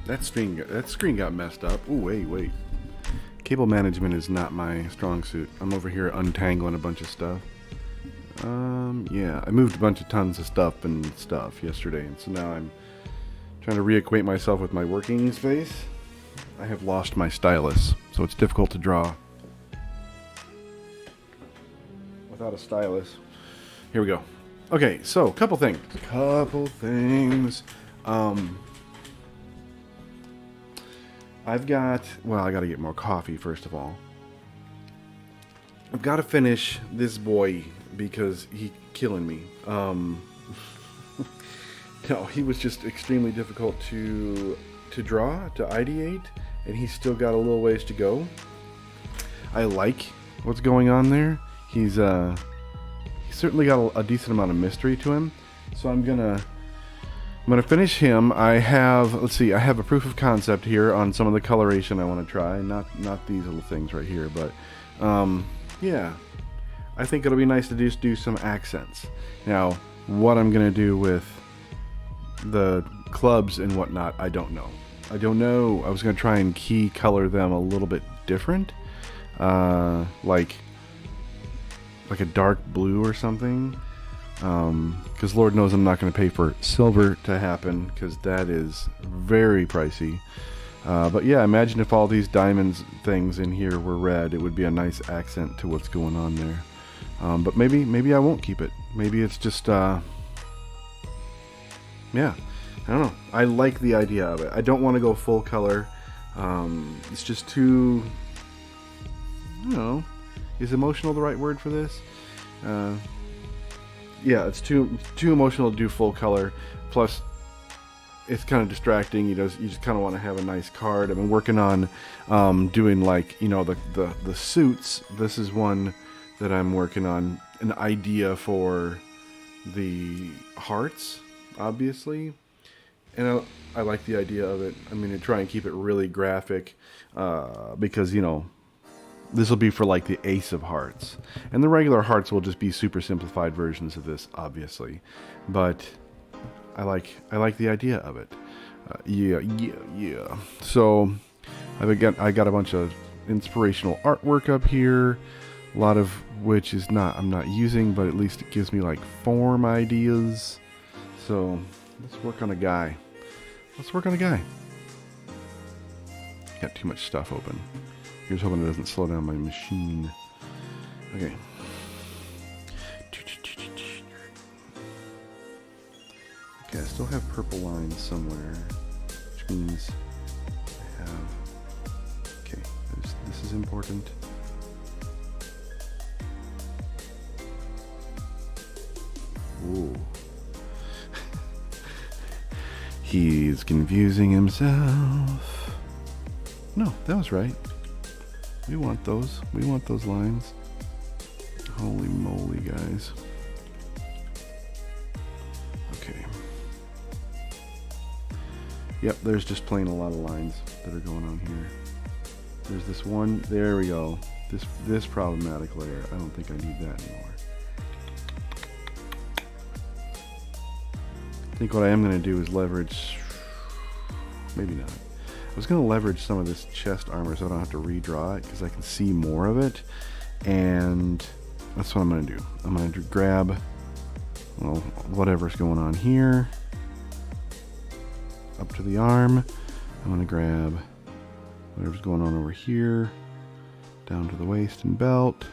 That screen got messed up. Ooh, wait. Cable management is not my strong suit. I'm over here untangling a bunch of stuff. Yeah, I moved a bunch of tons of stuff yesterday, and so now I'm trying to reacquaint myself with my working space. I have lost my stylus, so it's difficult to draw without a stylus. Here we go. Okay, so a couple things. I gotta get more coffee first of all. I've got to finish this boy because he killing me. No, he was just extremely difficult to draw, to ideate, and he's still got a little ways to go. I like what's going on there. He's certainly got a decent amount of mystery to him. So I'm gonna finish him. I have a proof of concept here on some of the coloration I want to try. Not these little things right here, but yeah, I think it'll be nice to just do some accents. Now, what I'm gonna do with the clubs and whatnot, I don't know. I was gonna try and key color them a little bit different, like a dark blue or something. Because Lord knows I'm not going to pay for silver to happen, because that is very pricey. But yeah, imagine if all these diamonds things in here were red. It would be a nice accent to what's going on there. But maybe I won't keep it. Maybe it's just yeah, I don't know. I like the idea of it. I don't want to go full color. It's just too, I don't know, is emotional the right word for this? Yeah, it's too emotional to do full color. Plus, it's kind of distracting. You just kind of want to have a nice card. I've been working on doing, like, the suits. This is one that I'm working on, an idea for the hearts, obviously. And I like the idea of it. I mean, to try and keep it really graphic, because, this will be for like the Ace of Hearts. And the regular hearts will just be super simplified versions of this, obviously. But I like the idea of it. Yeah. So I got a bunch of inspirational artwork up here. A lot of which I'm not using, but at least it gives me like form ideas. So let's work on a guy. Got too much stuff open. Here's hoping it doesn't slow down my machine. Okay. Okay, I still have purple lines somewhere, which means I have. Okay, this is important. Ooh. He's confusing himself. No, that was right. We want those. We want those lines. Holy moly, guys. Okay. Yep, there's just plain a lot of lines that are going on here. There's this one. There we go. This problematic layer. I don't think I need that anymore. I think what I am going to do is leverage... Maybe not. I was going to leverage some of this chest armor so I don't have to redraw it, because I can see more of it. And that's what I'm going to do. I'm going to grab, well, whatever's going on here. Up to the arm. I'm going to grab whatever's going on over here. Down to the waist and belt.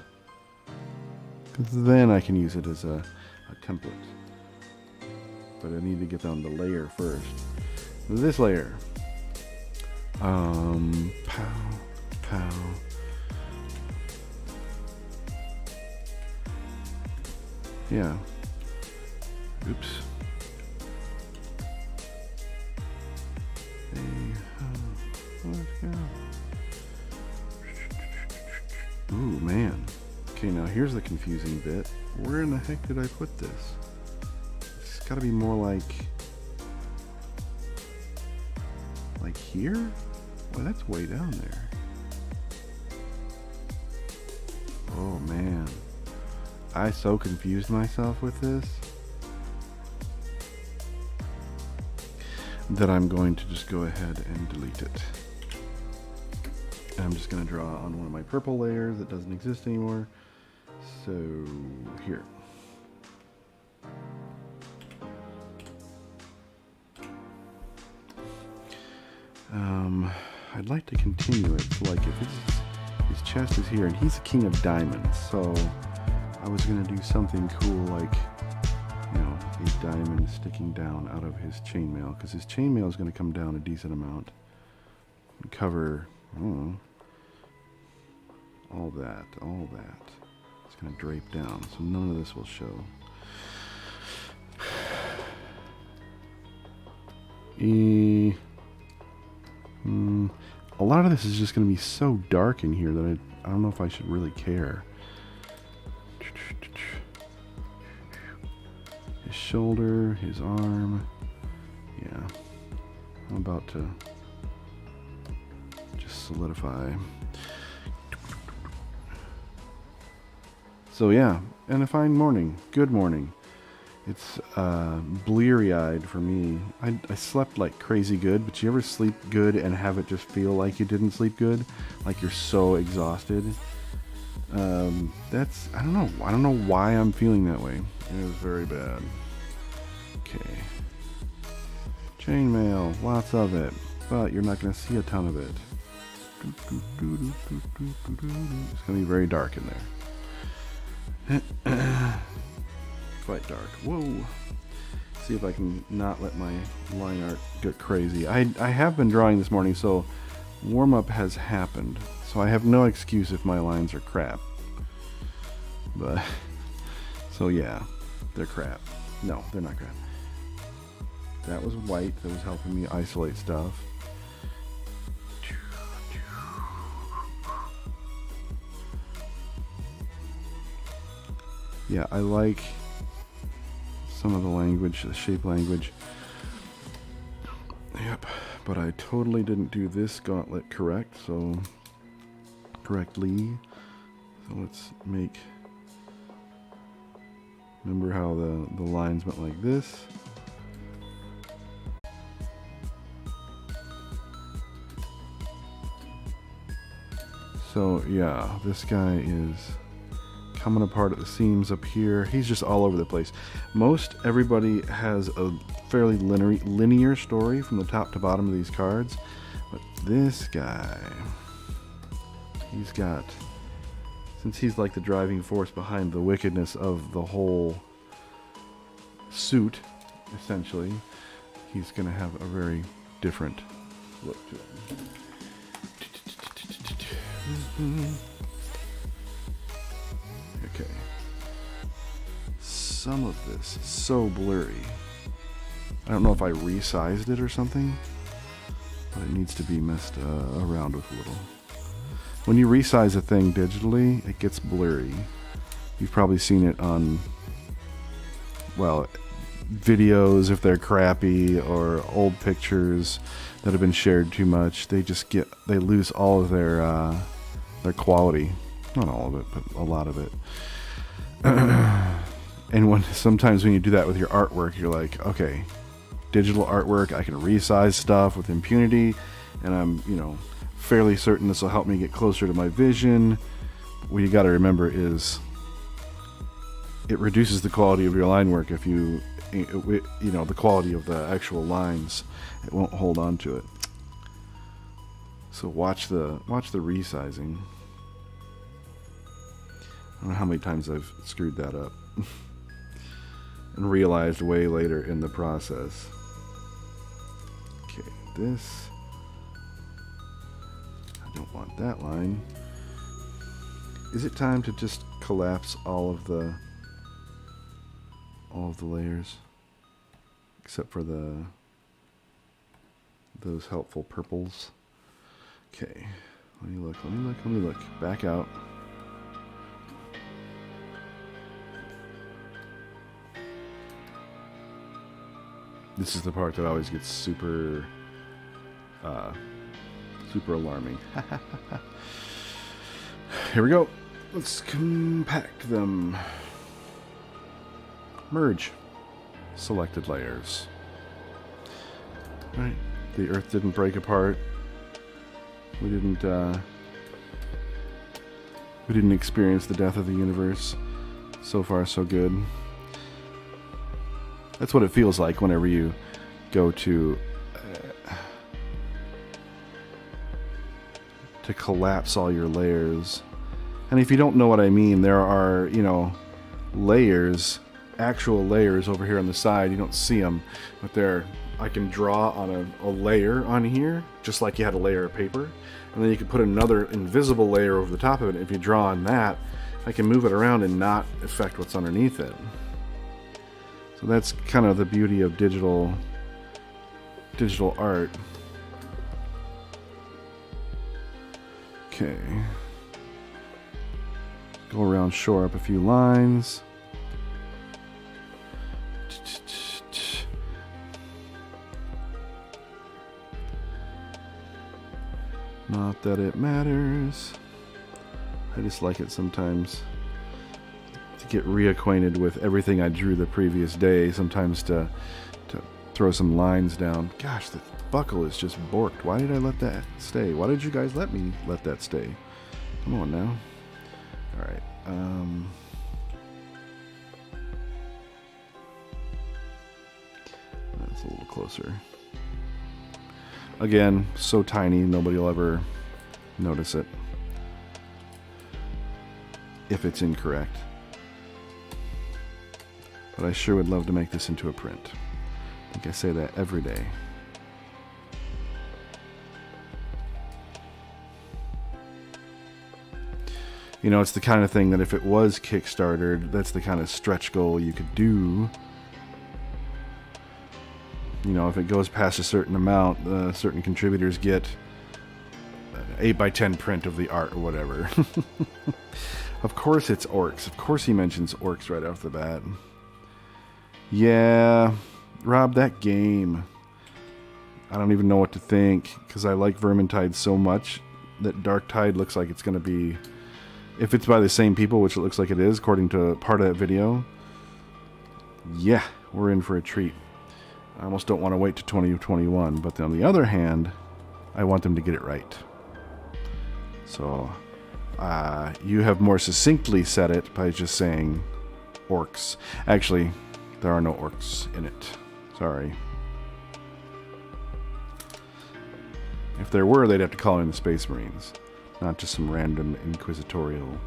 Because then I can use it as a template. But I need to get down the layer first. This layer. Pow. Yeah. Oops. Let's go. Ooh, man. Okay, now here's the confusing bit. Where in the heck did I put this? It's gotta be more like here? Well, that's way down there. Oh man, I so confused myself with this. that I'm going to just go ahead and delete it. And I'm just going to draw on one of my purple layers that doesn't exist anymore. So here. I'd like to continue it. So like if his chest is here and he's the king of diamonds, so I was going to do something cool like, you know, a diamond sticking down out of his chainmail, because his chainmail is going to come down a decent amount and cover, I don't know, all that. It's going to drape down, so none of this will show. A lot of this is just going to be so dark in here that I don't know if I should really care. His shoulder, his arm. Yeah. I'm about to just solidify. So yeah, and a fine morning. Good morning. It's bleary-eyed for me. I slept like crazy good, but you ever sleep good and have it just feel like you didn't sleep good? Like you're so exhausted? That's, I don't know why I'm feeling that way. It was very bad. Okay. Chainmail, lots of it, but you're not going to see a ton of it. It's going to be very dark in there. Quite dark. Whoa. See if I can not let my line art get crazy. I have been drawing this morning, so warm-up has happened. So I have no excuse if my lines are crap. But, so yeah, they're crap. No, they're not crap. That was white. That was helping me isolate stuff. Yeah, I like some of the language, the shape language. Yep, but I totally didn't do this gauntlet correctly. So let's make, remember how the lines went like this? So yeah, this guy is coming apart at the seams up here. He's just all over the place. Most everybody has a fairly linear story from the top to bottom of these cards, but this guy, he's got, since he's like the driving force behind the wickedness of the whole suit, essentially, he's gonna have a very different look to him. Okay. Some of this is so blurry. I don't know if I resized it or something, but it needs to be messed around with a little. When you resize a thing digitally, it gets blurry. You've probably seen it on, well, videos if they're crappy, or old pictures that have been shared too much. They lose all of their quality. Not all of it, but a lot of it. And sometimes when you do that with your artwork, you're like, okay, digital artwork, I can resize stuff with impunity, and I'm, fairly certain this will help me get closer to my vision. What you got to remember is it reduces the quality of your line work if the quality of the actual lines. It won't hold on to it. So watch the resizing. I don't know how many times I've screwed that up and realized way later in the process. Okay, this, I don't want that line. Is it time to just collapse all of the layers except for those helpful purples? Okay, let me look. Back out. This is the part that always gets super alarming. Here we go. Let's compact them. Merge. Selected layers. Right? The Earth didn't break apart. We didn't experience the death of the universe. So far, so good. That's what it feels like whenever you go to collapse all your layers. And if you don't know what I mean, there are, you know, layers, actual layers over here on the side. You don't see them, but they're, I can draw on a layer on here, just like you had a layer of paper. And then you can put another invisible layer over the top of it. If you draw on that, I can move it around and not affect what's underneath it. So that's kind of the beauty of digital art. Okay. Go around, shore up a few lines. Not that it matters. I just like it sometimes to get reacquainted with everything I drew the previous day. Sometimes to throw some lines down. Gosh, the buckle is just borked. Why did I let that stay? Why did you guys let me let that stay? Come on now. All right. That's a little closer. Again, so tiny, nobody will ever notice it if it's incorrect. But I sure would love to make this into a print. I think I say that every day. You know, it's the kind of thing that if it was Kickstartered, that's the kind of stretch goal you could do. You know, if it goes past a certain amount, certain contributors get an 8x10 print of the art or whatever. Of course it's orcs. Of course he mentions orcs right off the bat. Yeah, Rob, that game. I don't even know what to think, because I like Vermintide so much that Darktide looks like it's going to be... If it's by the same people, which it looks like it is, according to part of that video, yeah, we're in for a treat. I almost don't want to wait to 2021, but on the other hand, I want them to get it right. So, you have more succinctly said it by just saying orcs. Actually, there are no orcs in it. Sorry. If there were, they'd have to call in the Space Marines. Not just some random inquisitorial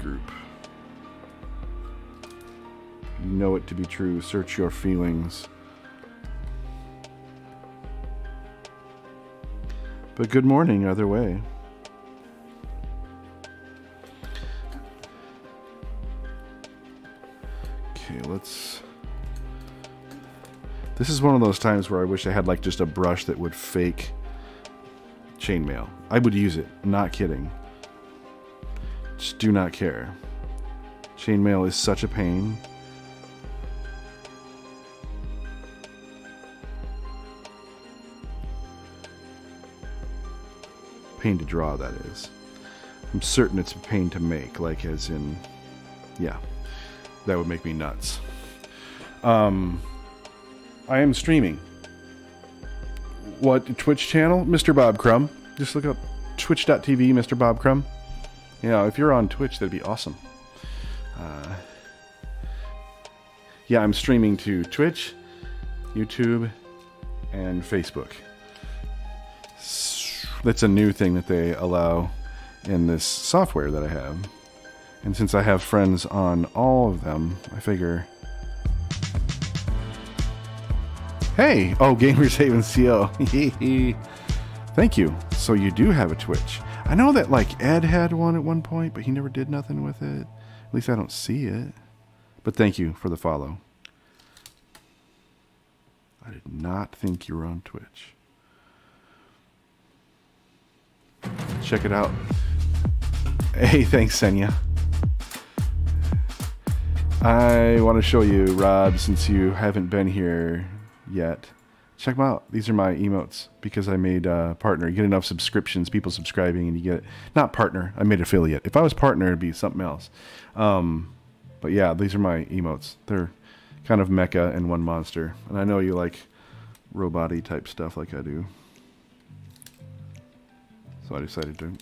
group. You know it to be true. Search your feelings. But good morning either way. Okay, let's... This is one of those times where I wish I had like just a brush that would fake chainmail. I would use it. I'm not kidding. Just do not care. Chainmail is such a pain. Pain to draw, that is. I'm certain it's a pain to make, like as in, yeah, that would make me nuts. I am streaming. What Twitch channel? Mr. Bob Crumb. Just look up twitch.tv, Mr. Bob Crumb. Yeah, if you're on Twitch, that'd be awesome. Yeah, I'm streaming to Twitch, YouTube, and Facebook. That's a new thing that they allow in this software that I have. And since I have friends on all of them, I figure... Hey! Oh, Gamers Haven CO. Thank you. So you do have a Twitch. I know that, like, Ed had one at one point, but he never did nothing with it. At least I don't see it. But thank you for the follow. I did not think you were on Twitch. Check it out. Hey, thanks, Senya. I want to show you, Rob, since you haven't been here yet. Check them out. These are my emotes because I made partner. You get enough subscriptions, people subscribing, and you get... Not partner. I made affiliate. If I was partner, it'd be something else. But yeah, these are my emotes. They're kind of mecha and one monster. And I know you like robot-y type stuff like I do. So I decided to.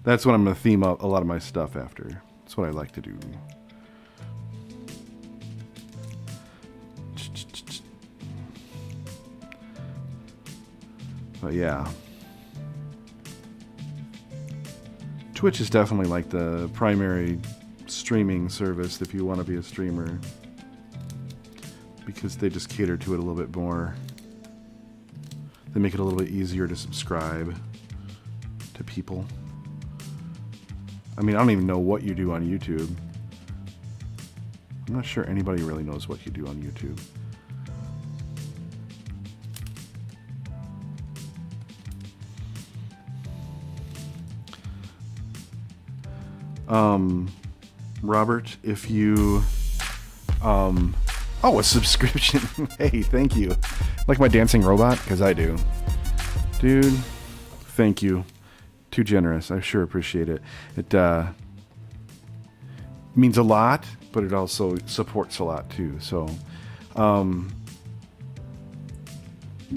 That's what I'm going to theme up a lot of my stuff after. That's what I like to do. But yeah. Twitch is definitely like the primary streaming service if you want to be a streamer, because they just cater to it a little bit more. They make it a little bit easier to subscribe to people. I mean, I don't even know what you do on YouTube. I'm not sure anybody really knows what you do on YouTube. Robert, if you, oh, a subscription. Hey, thank you. Like my dancing robot? Because I do. Dude, thank you. Too generous. I sure appreciate it. It, means a lot, but it also supports a lot too. So,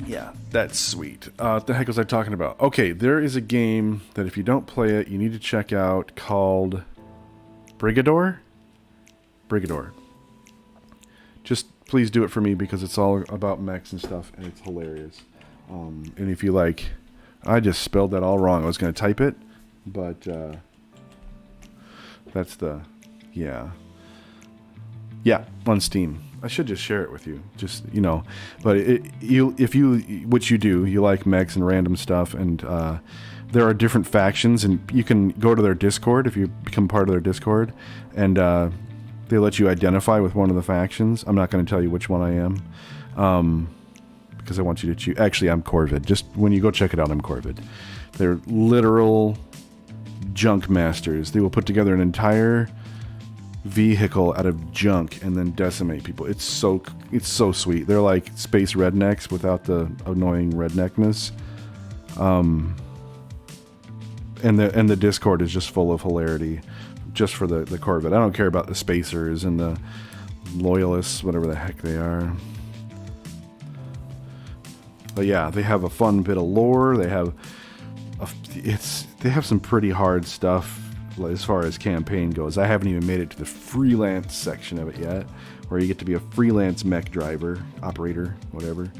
yeah, that's sweet. What the heck was I talking about? Okay, there is a game that if you don't play it, you need to check out called Brigador? Brigador. Just please do it for me because it's all about mechs and stuff, and it's hilarious. And if you like, I just spelled that all wrong. I was going to type it, but that's the, yeah. Yeah, on Steam. I should just share it with you, just, you know, but if you, what you do, you like mechs and random stuff, and there are different factions, and you can go to their Discord if you become part of their Discord, and they let you identify with one of the factions. I'm not going to tell you which one I am, because I want you to choose. Actually, I'm Corvid. Just when you go check it out, I'm Corvid. They're literal junk masters. They will put together an entire vehicle out of junk and then decimate people. It's so sweet. They're like space rednecks without the annoying redneckness. And the Discord is just full of hilarity, just for the Corvette. I don't care about the spacers and the loyalists, whatever the heck they are. But yeah, they have a fun bit of lore. They have they have some pretty hard stuff as far as campaign goes. I haven't even made it to the freelance section of it yet, where you get to be a freelance mech driver, operator, whatever.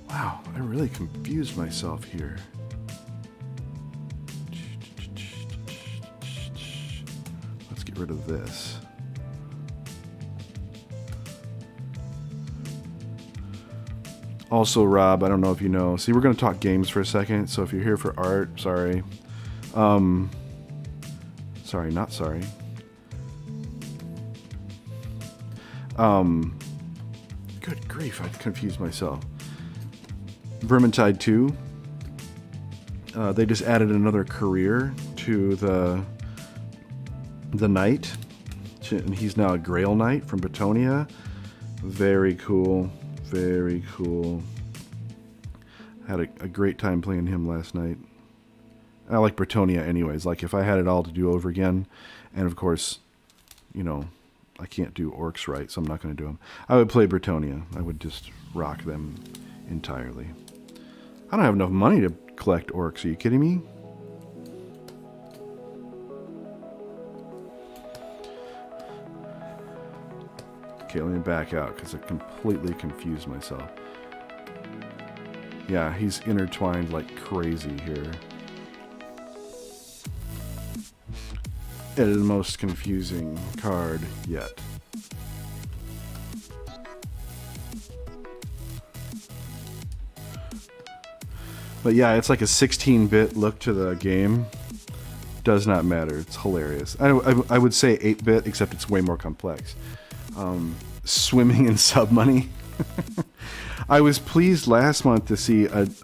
Wow, I really confused myself here. Let's get rid of this. Also, Rob, I don't know if you know. See, we're going to talk games for a second, so if you're here for art, sorry. Sorry, not sorry. Good grief, I confused myself. Vermintide 2. They just added another career to the knight. And he's now a Grail Knight from Bretonia. Very cool. Very cool. Had a great time playing him last night. I like Bretonia anyways. Like, if I had it all to do over again, and of course, you know, I can't do orcs right, so I'm not going to do them. I would play Bretonia. I would just rock them entirely. I don't have enough money to collect orcs. Are you kidding me? Okay, let me back out because I completely confused myself. Yeah, he's intertwined like crazy here. It is the most confusing card yet. But yeah, it's like a 16-bit look to the game. Does not matter. It's hilarious. I would say 8-bit, except it's way more complex. Swimming in sub money. I was pleased last month to see because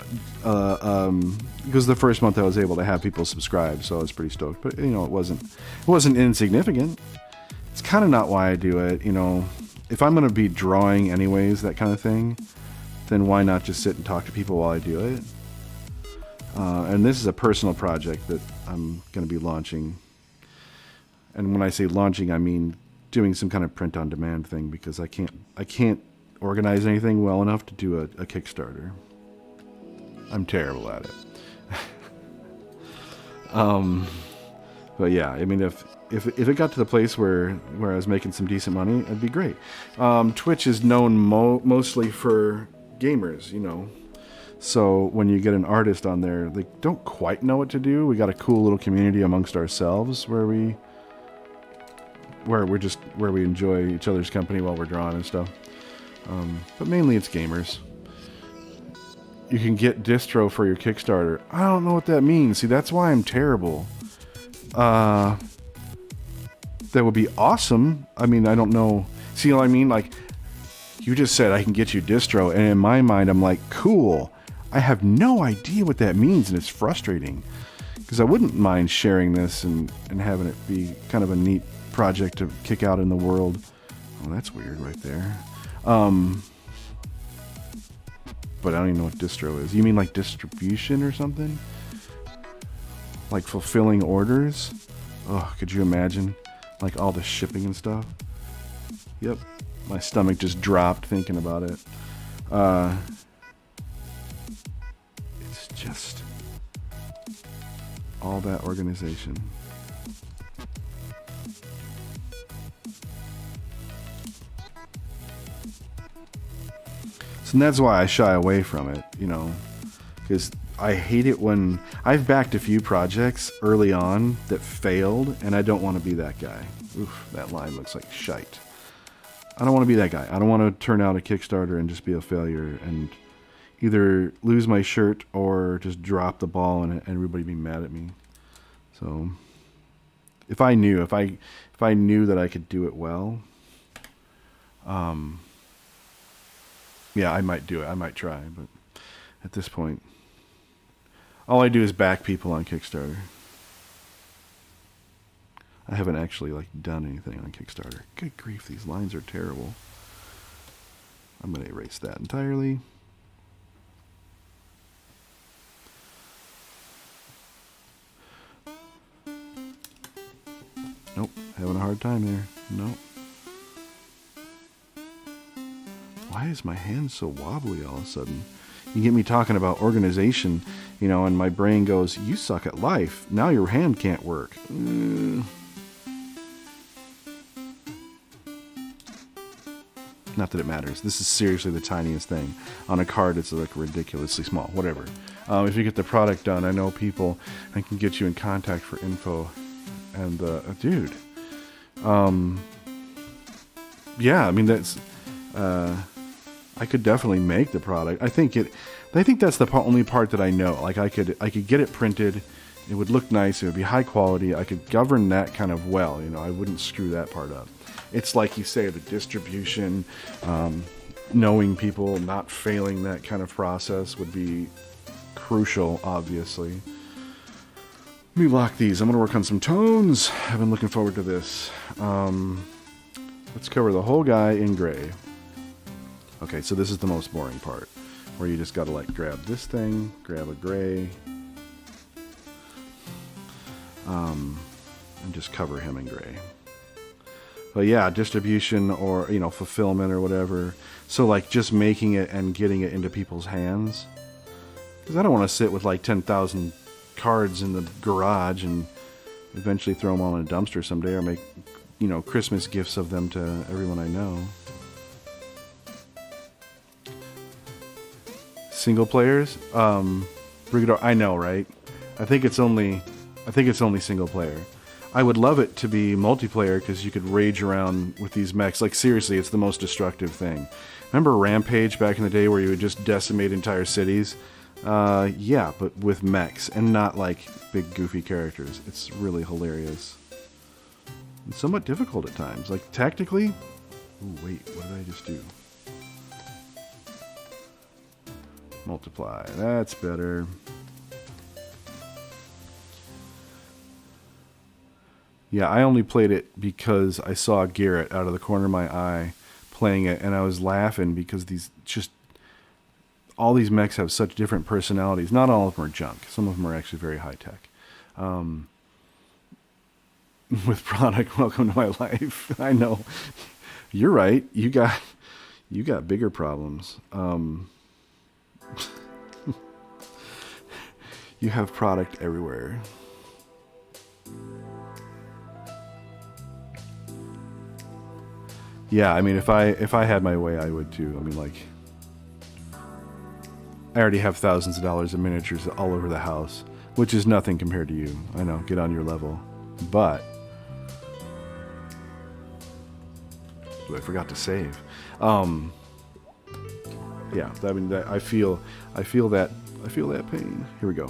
the first month I was able to have people subscribe, so I was pretty stoked. But you know, it wasn't insignificant. It's kind of not why I do it. You know, if I'm going to be drawing anyways, that kind of thing, then why not just sit and talk to people while I do it? And this is a personal project that I'm going to be launching. And when I say launching, I mean doing some kind of print-on-demand thing, because I can't organize anything well enough to do a Kickstarter. I'm terrible at it. But yeah, I mean, if it got to the place where I was making some decent money, it'd be great. Twitch is known mostly for gamers, you know. So when you get an artist on there, they don't quite know what to do. We got a cool little community amongst ourselves where we enjoy each other's company while we're drawing and stuff. But mainly it's gamers. You can get distro for your Kickstarter. I don't know what that means. See, that's why I'm terrible. That would be awesome. I mean, I don't know. See what I mean? Like, you just said I can get you distro, and in my mind, I'm like, cool. I have no idea what that means, and it's frustrating. Because I wouldn't mind sharing this and having it be kind of a neat project to kick out in the world. Oh, that's weird right there. But I don't even know what distro is. You mean like distribution or something? Like fulfilling orders? Oh, could you imagine? Like all the shipping and stuff? Yep. My stomach just dropped thinking about it. It's just all that organization. And that's why I shy away from it, you know, because I hate it when I've backed a few projects early on that failed, and I don't want to be that guy. Oof, that line looks like shite. I don't want to be that guy. I don't want to turn out a Kickstarter and just be a failure and either lose my shirt or just drop the ball and everybody be mad at me. So if I knew that I could do it well, yeah, I might do it. I might try, but at this point, all I do is back people on Kickstarter. I haven't actually done anything on Kickstarter. Good grief, these lines are terrible. I'm going to erase that entirely. Nope, having a hard time there. Nope. Why is my hand so wobbly all of a sudden? You get me talking about organization, you know, and my brain goes, you suck at life. Now your hand can't work. Not that it matters. This is seriously the tiniest thing. On a card, it's like ridiculously small. Whatever. If you get the product done, I know people. I can get you in contact for info. And, dude. Yeah, I mean, that's... I could definitely make the product. I think that's the only part that I know. Like I could get it printed. It would look nice. It would be high quality. I could govern that kind of well. You know, I wouldn't screw that part up. It's like you say, the distribution, knowing people, not failing that kind of process would be crucial, obviously. Let me lock these. I'm going to work on some tones. I've been looking forward to this. Let's cover the whole guy in gray. Okay, so this is the most boring part, where you just got to grab this thing, grab a gray, and just cover him in gray. But yeah, distribution or, you know, fulfillment or whatever. So just making it and getting it into people's hands. Because I don't want to sit with 10,000 cards in the garage and eventually throw them all in a dumpster someday or make, you know, Christmas gifts of them to everyone I know. Single players? Brigador, I know, right? I think it's only single player. I would love it to be multiplayer because you could rage around with these mechs. Seriously, it's the most destructive thing. Remember Rampage back in the day where you would just decimate entire cities? Yeah, but with mechs and not big goofy characters. It's really hilarious. And somewhat difficult at times. Tactically... Ooh, wait, what did I just do? Multiply. That's better. Yeah, I only played it because I saw Garrett out of the corner of my eye playing it, and I was laughing because all these mechs have such different personalities. Not all of them are junk. Some of them are actually very high tech. With product, welcome to my life. I know. You're right. You You got bigger problems. You have product everywhere. Yeah, I mean, if I had my way, I would too. I mean, like, I already have thousands of dollars of miniatures all over the house, which is nothing compared to you. I know, get on your level. But I forgot to save. Yeah, I mean, I feel that pain. Here we go.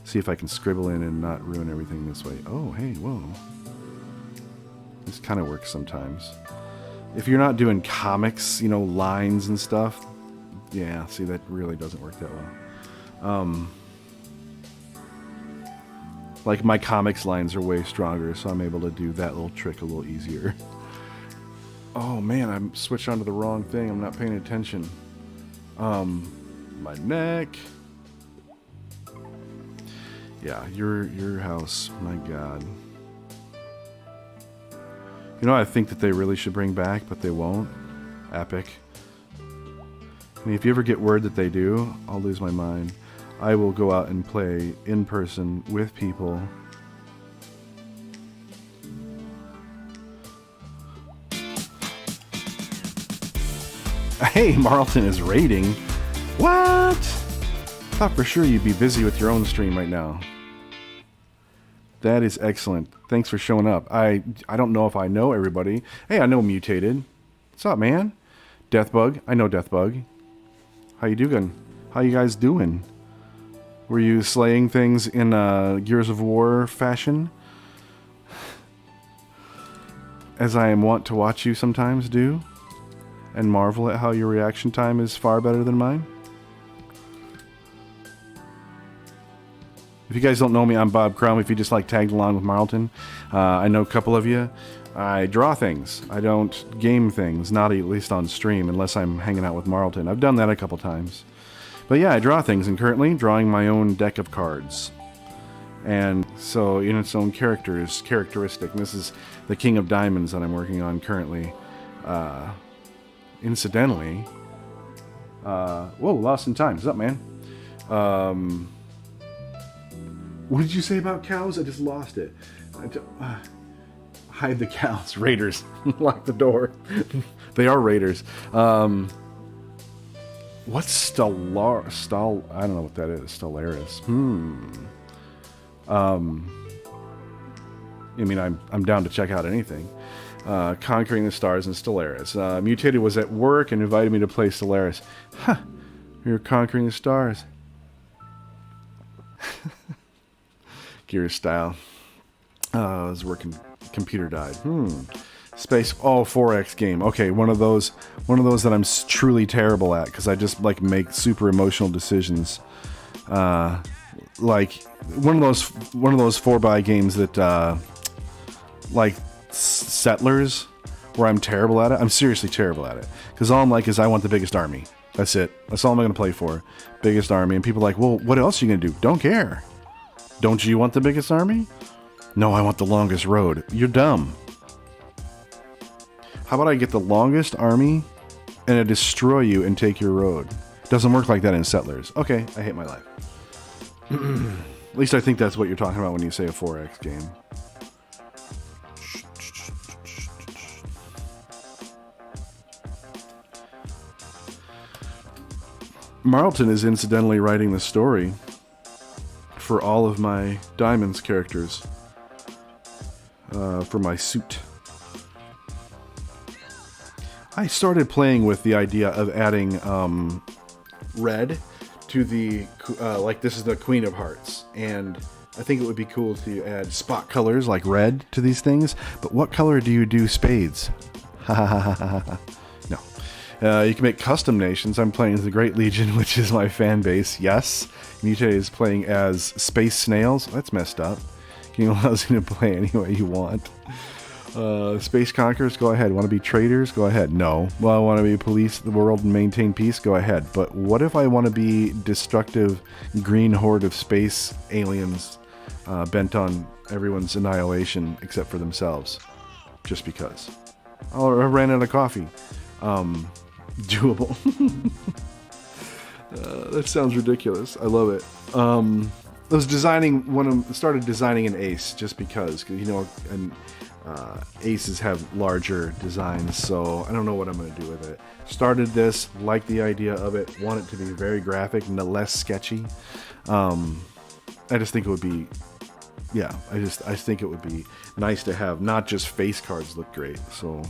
See if I can scribble in and not ruin everything this way. Oh, hey, whoa. This kind of works sometimes. If you're not doing comics, you know, lines and stuff, yeah, see, that really doesn't work that well. Like, my comics lines are way stronger, so I'm able to do that little trick a little easier. Oh, man, I'm switched onto the wrong thing. I'm not paying attention. My neck. Yeah, your house, my God. You know, I think that they really should bring back, but they won't. Epic. I mean, if you ever get word that they do, I'll lose my mind. I will go out and play in person with people. Hey, Marlton is raiding. What? Thought for sure you'd be busy with your own stream right now. That is excellent. Thanks for showing up. I don't know if I know everybody. Hey, I know Mutated. What's up, man? Deathbug. I know Deathbug. How you doing? How you guys doing? Were you slaying things in Gears of War fashion? As I am wont to watch you sometimes do? And marvel at how your reaction time is far better than mine? If you guys don't know me, I'm Bob Crumb. If you just like tagged along with Marlton, I know a couple of you. I draw things. I don't game things, not at least on stream, unless I'm hanging out with Marlton. I've done that a couple times. But yeah, I draw things, and currently drawing my own deck of cards. And so, in its own characteristic, and this is the King of Diamonds that I'm working on currently. Incidentally, whoa, Lost in Time. What's up, man? What did you say about cows? I just lost it. Hide the cows. Raiders. Lock the door. They are raiders. What's I don't know what that is. Stellaris. I mean, I'm down to check out anything. Conquering the Stars and Stellaris. Mutated was at work and invited me to play Stellaris. Huh. You're Conquering the Stars. Gears style. I was working. Computer died. Space. Oh, 4X game. Okay, one of those that I'm truly terrible at because I just like make super emotional decisions. Like one of those 4x games that like Settlers, where I'm terrible at it. I'm seriously terrible at it because all I'm like is I want the biggest army. That's it. That's all I'm gonna play for. Biggest army. And people are like, well, what else are you gonna do? Don't care. Don't you want the biggest army? No, I want the longest road. You're dumb. How about I get the longest army and I destroy you and take your road? Doesn't work like that in Settlers. Okay, I hate my life. At least I think that's what you're talking about when you say a 4X game. Marlton is incidentally writing the story for all of my Diamonds characters. For my suit. I started playing with the idea of adding red to the, like this is the Queen of Hearts, and I think it would be cool to add spot colors like red to these things, but what color do you do spades? No. You can make custom nations. I'm playing as the Great Legion, which is my fan base. Yes. Mutated is playing as Space Snails. That's messed up. Game allows you to play any way you want. Space Conquerors, go ahead. Want to be traders? Go ahead. No. Well, I want to be police the world and maintain peace? Go ahead. But what if I want to be destructive green horde of space aliens bent on everyone's annihilation except for themselves? Just because. Oh, I ran out of coffee. Doable. That sounds ridiculous. I love it. I was started designing an ace just because, and aces have larger designs, so I don't know what I'm going to do with it. Started this, like the idea of it, want it to be very graphic and less sketchy. I just think it would be, I think it would be nice to have not just face cards look great. So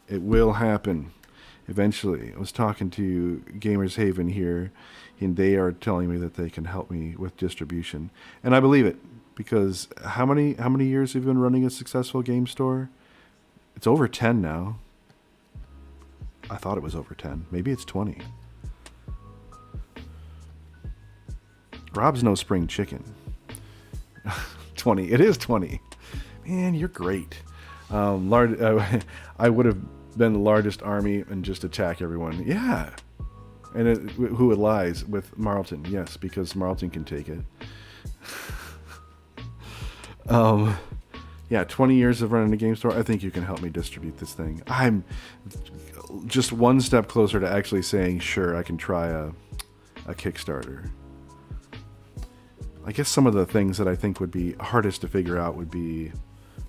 it will happen eventually. I was talking to Gamers Haven here, and they are telling me that they can help me with distribution, and I believe it, because how many years have you been running a successful game store? It's over 10 now. I thought it was over 10. Maybe it's 20. Rob's no spring chicken. 20. It is 20. Man, you're great. I would have been the largest army and just attack everyone. Yeah. And who it lies with Marlton. Yes, because Marlton can take it. 20 years of running a game store. I think you can help me distribute this thing. I'm just one step closer to actually saying, sure, I can try a Kickstarter. I guess some of the things that I think would be hardest to figure out would be,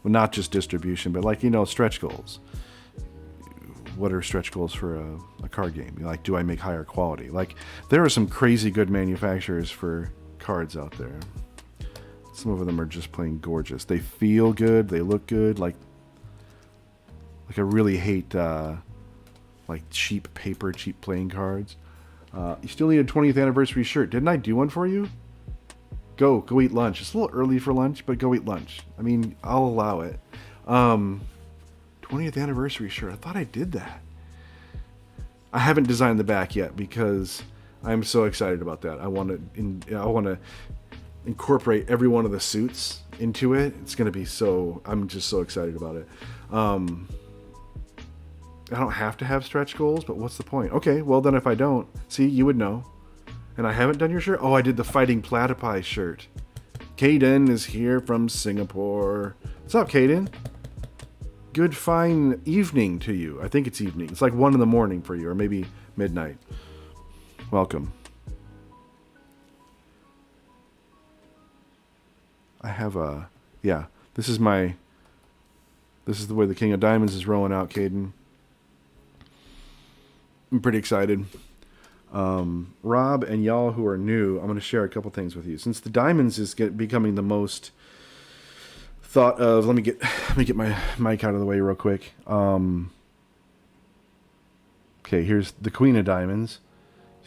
well, not just distribution, but stretch goals. What are stretch goals for a card game? Like, do I make higher quality? Like, there are some crazy good manufacturers for cards out there. Some of them are just plain gorgeous. They feel good. They look good. Like I really hate cheap paper, cheap playing cards. You still need a 20th anniversary shirt. Didn't I do one for you? Go eat lunch. It's a little early for lunch, but go eat lunch. I mean, I'll allow it. 20th anniversary shirt. I thought I did that. I haven't designed the back yet because I'm so excited about that. I want to incorporate every one of the suits into it. It's going to be I'm just so excited about it. I don't have to have stretch goals, but what's the point? Okay, well then if I don't, see, you would know. And I haven't done your shirt? Oh, I did the Fighting Platypi shirt. Kaden is here from Singapore. What's up, Kaden? Good fine evening to you. I think it's evening. It's like 1 a.m. for you, or maybe midnight. Welcome. I have this is the way the King of Diamonds is rolling out, Caden. I'm pretty excited. Rob and y'all who are new, I'm going to share a couple things with you. Since the Diamonds is becoming the most thought of, let me get my mic out of the way real quick. Okay, here's the Queen of Diamonds.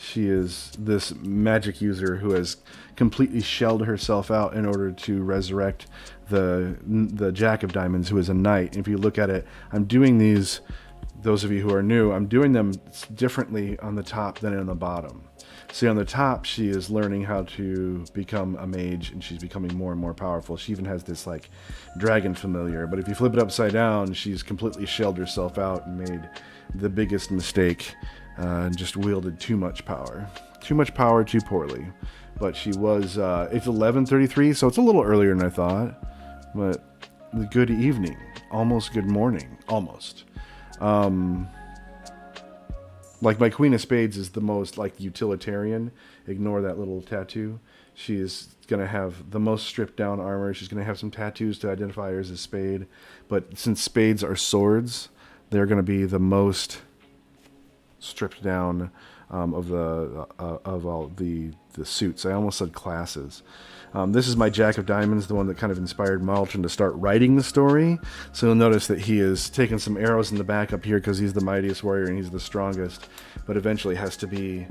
She is this magic user who has completely shelled herself out in order to resurrect the Jack of Diamonds, who is a knight. If you look at it, I'm doing these, those of you who are new, I'm doing them differently on the top than on the bottom. See, on the top, she is learning how to become a mage, and she's becoming more and more powerful. She even has this, dragon familiar. But if you flip it upside down, she's completely shelled herself out and made the biggest mistake. And just wielded too much power. Too much power, too poorly. But she was, it's 11:33, so it's a little earlier than I thought. But good evening. Almost good morning. Almost. My Queen of Spades is the most, utilitarian. Ignore that little tattoo. She is going to have the most stripped down armor. She's going to have some tattoos to identify her as a spade. But since spades are swords, they're going to be the most stripped down of all the suits. I almost said classes. This is my Jack of Diamonds, the one that kind of inspired Marlton to start writing the story. So you'll notice that he is taking some arrows in the back up here because he's the mightiest warrior and he's the strongest, but eventually has to be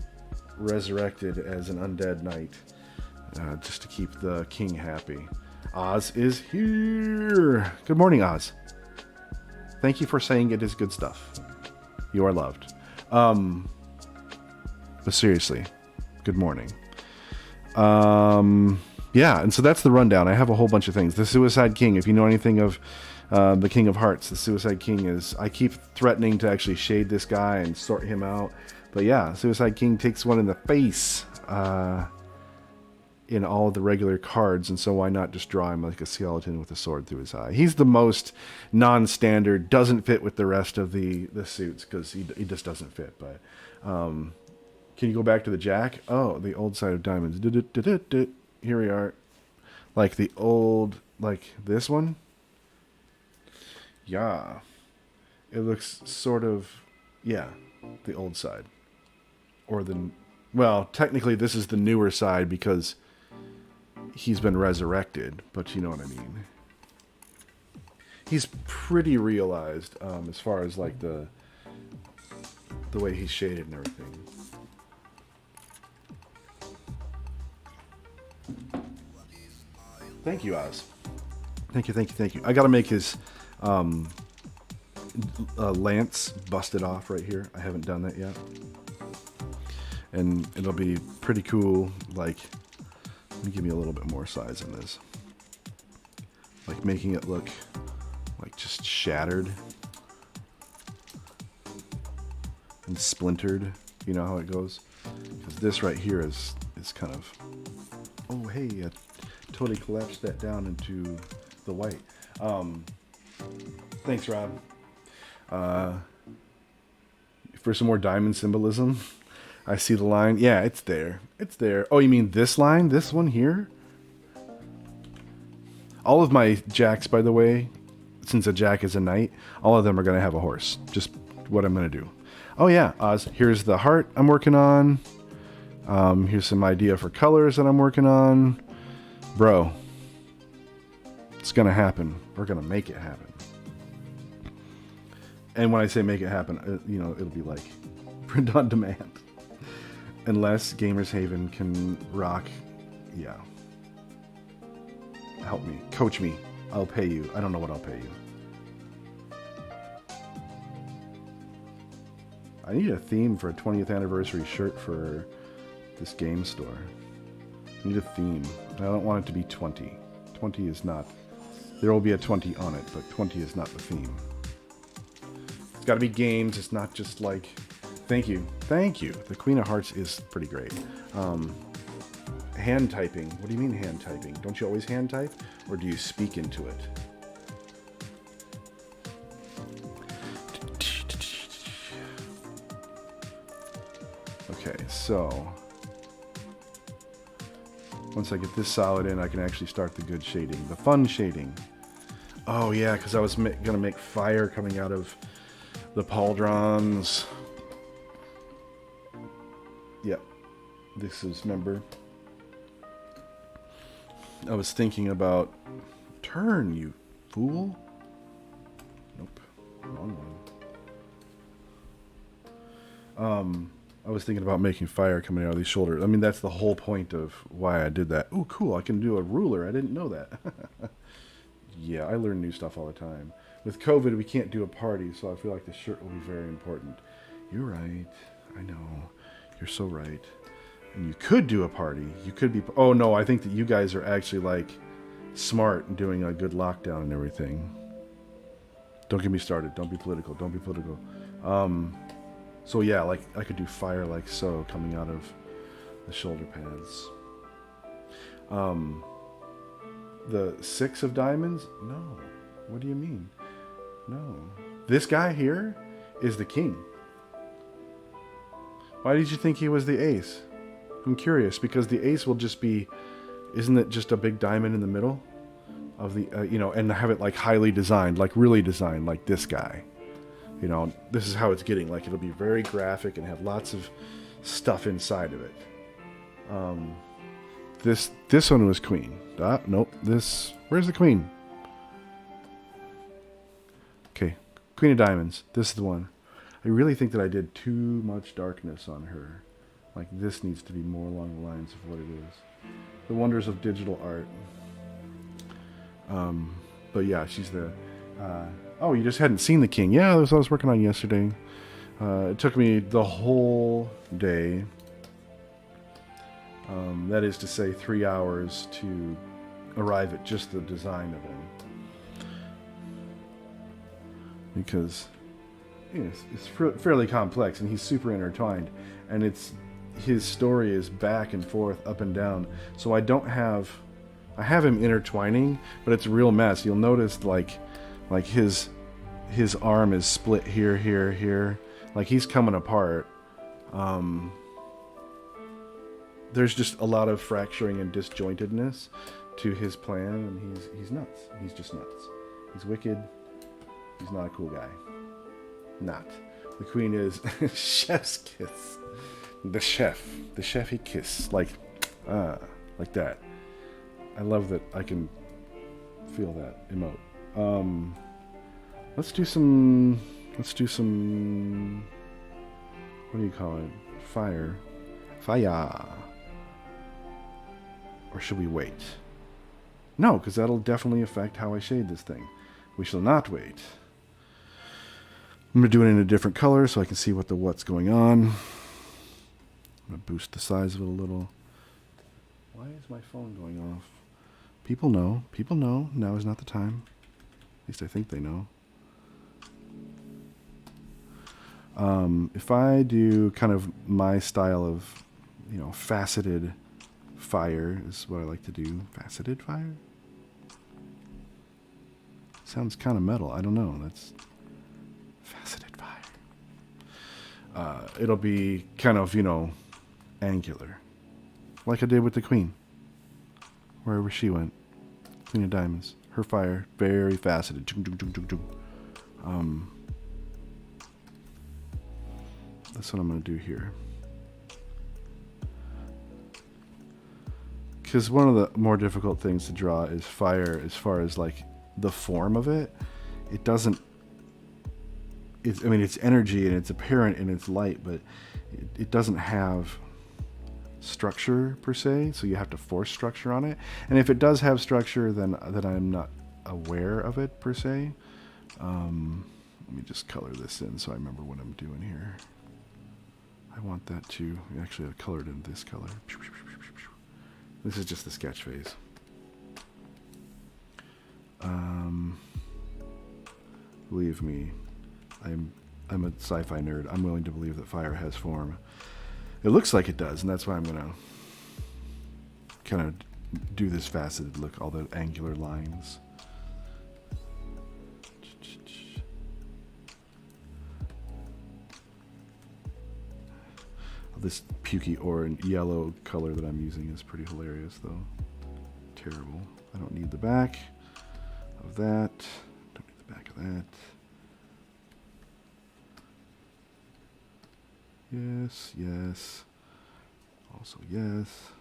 resurrected as an undead knight just to keep the king happy. Oz is here. Good morning, Oz. Thank you for saying it is good stuff. You are loved. But seriously, good morning. And so that's the rundown. I have a whole bunch of things. The Suicide King, if you know anything of the King of Hearts, the Suicide King is, I keep threatening to actually shade this guy and sort him out. But yeah, Suicide King takes one in the face. in all of the regular cards, and so why not just draw him like a skeleton with a sword through his eye? He's the most non-standard, doesn't fit with the rest of the suits because he just doesn't fit. But can you go back to the Jack? Oh, the old side of diamonds. Here we are. Like the old, like this one. Yeah. It looks sort of, yeah, the old side. Or the, well, technically this is the newer side because he's been resurrected, but you know what I mean. He's pretty realized as far as like the way he's shaded and everything. Thank you, Oz. Thank you, thank you, thank you. I gotta make his lance busted off right here. I haven't done that yet. And it'll be pretty cool, like, let me give me a little bit more size in this. Like making it look like just shattered and splintered. You know how it goes? Because this right here is kind of, oh hey, I totally collapsed that down into the white. Thanks, Rob. For some more diamond symbolism, I see the line. Yeah, it's there. It's there. Oh, you mean this line? This one here? All of my jacks, by the way, since a jack is a knight, all of them are going to have a horse. Just what I'm going to do. Oh, yeah. Here's the heart I'm working on. Here's some idea for colors that I'm working on. Bro, it's going to happen. We're going to make it happen. And when I say make it happen, you know, it'll be like print on demand. Unless Gamers Haven can rock, yeah. Help me, coach me. I'll pay you. I don't know what I'll pay you. I need a theme for a 20th anniversary shirt for this game store. I need a theme. I don't want it to be 20. 20 is not. There will be a 20 on it, but 20 is not the theme. It's got to be games. It's not just like. Thank you. Thank you. The Queen of Hearts is pretty great. Hand typing. What do you mean hand typing? Don't you always hand type? Or do you speak into it? Okay, so once I get this solid in, I can actually start the good shading. The fun shading. Oh yeah, because I was going to make fire coming out of the pauldrons. Yep, this is, remember, I was thinking about, turn, you fool. Nope, wrong one. I was thinking about making fire coming out of these shoulders. I mean, that's the whole point of why I did that. Ooh, cool, I can do a ruler. I didn't know that. Yeah, I learn new stuff all the time. With COVID, we can't do a party, so I feel like the shirt will be very important. You're right, I know. You're so right. And you could do a party. You could be... Oh, no, I think that you guys are actually, like, smart and doing a good lockdown and everything. Don't get me started. Don't be political. Don't be political. So, yeah, like, I could do fire like so coming out of the shoulder pads. The 6 of diamonds? No. What do you mean? No. This guy here is the king. Why did you think he was the ace? I'm curious, because the ace will just be, isn't it just a big diamond in the middle of the, you know, and have it like highly designed, like really designed, like this guy. You know, this is how it's getting, like it'll be very graphic and have lots of stuff inside of it. This one was queen. Nope, where's the queen? Okay, queen of diamonds, this is the one. I really think that I did too much darkness on her. Like, this needs to be more along the lines of what it is. The wonders of digital art. But yeah, she's the... oh, you just hadn't seen the king. Yeah, that was what I was working on yesterday. It took me the whole day. That is to say, 3 hours to arrive at just the design of him. Because... it's fairly complex, and he's super intertwined, and his story is back and forth, up and down. So I have him intertwining, but it's a real mess. You'll notice like his arm is split here, here, here. Like he's coming apart. There's just a lot of fracturing and disjointedness to his plan, and he's nuts. He's just nuts. He's wicked. He's not a cool guy. Not. The queen is chef's kiss. The chef he kiss like that. I love that I can feel that emote. Let's do some, what do you call it? Fire. Or should we wait? No, because that'll definitely affect how I shade this thing. We shall not wait. I'm going to do it in a different color so I can see what's going on. I'm going to boost the size of it a little. Why is my phone going off? People know. Now is not the time. At least I think they know. If I do kind of my style of, faceted fire is what I like to do. Faceted fire? Sounds kind of metal. I don't know. That's faceted fire. It'll be kind of, angular. Like I did with the queen. Wherever she went. Queen of Diamonds. Her fire, very faceted. That's what I'm going to do here. Because one of the more difficult things to draw is fire as far as like the form of it. It doesn't, it's energy and it's apparent and it's light, but it doesn't have structure per se, so you have to force structure on it. And if it does have structure, then I'm not aware of it per se. Let me just color this in so I remember what I'm doing here. I want that to actually color it in this color. This is just the sketch phase. Believe me, I'm a sci-fi nerd. I'm willing to believe that fire has form. It looks like it does, and that's why I'm gonna kind of do this faceted look, all the angular lines. This pukey orange yellow color that I'm using is pretty hilarious though. Terrible. I don't need the back of that. Don't need the back of that. Yes, yes. Also yes.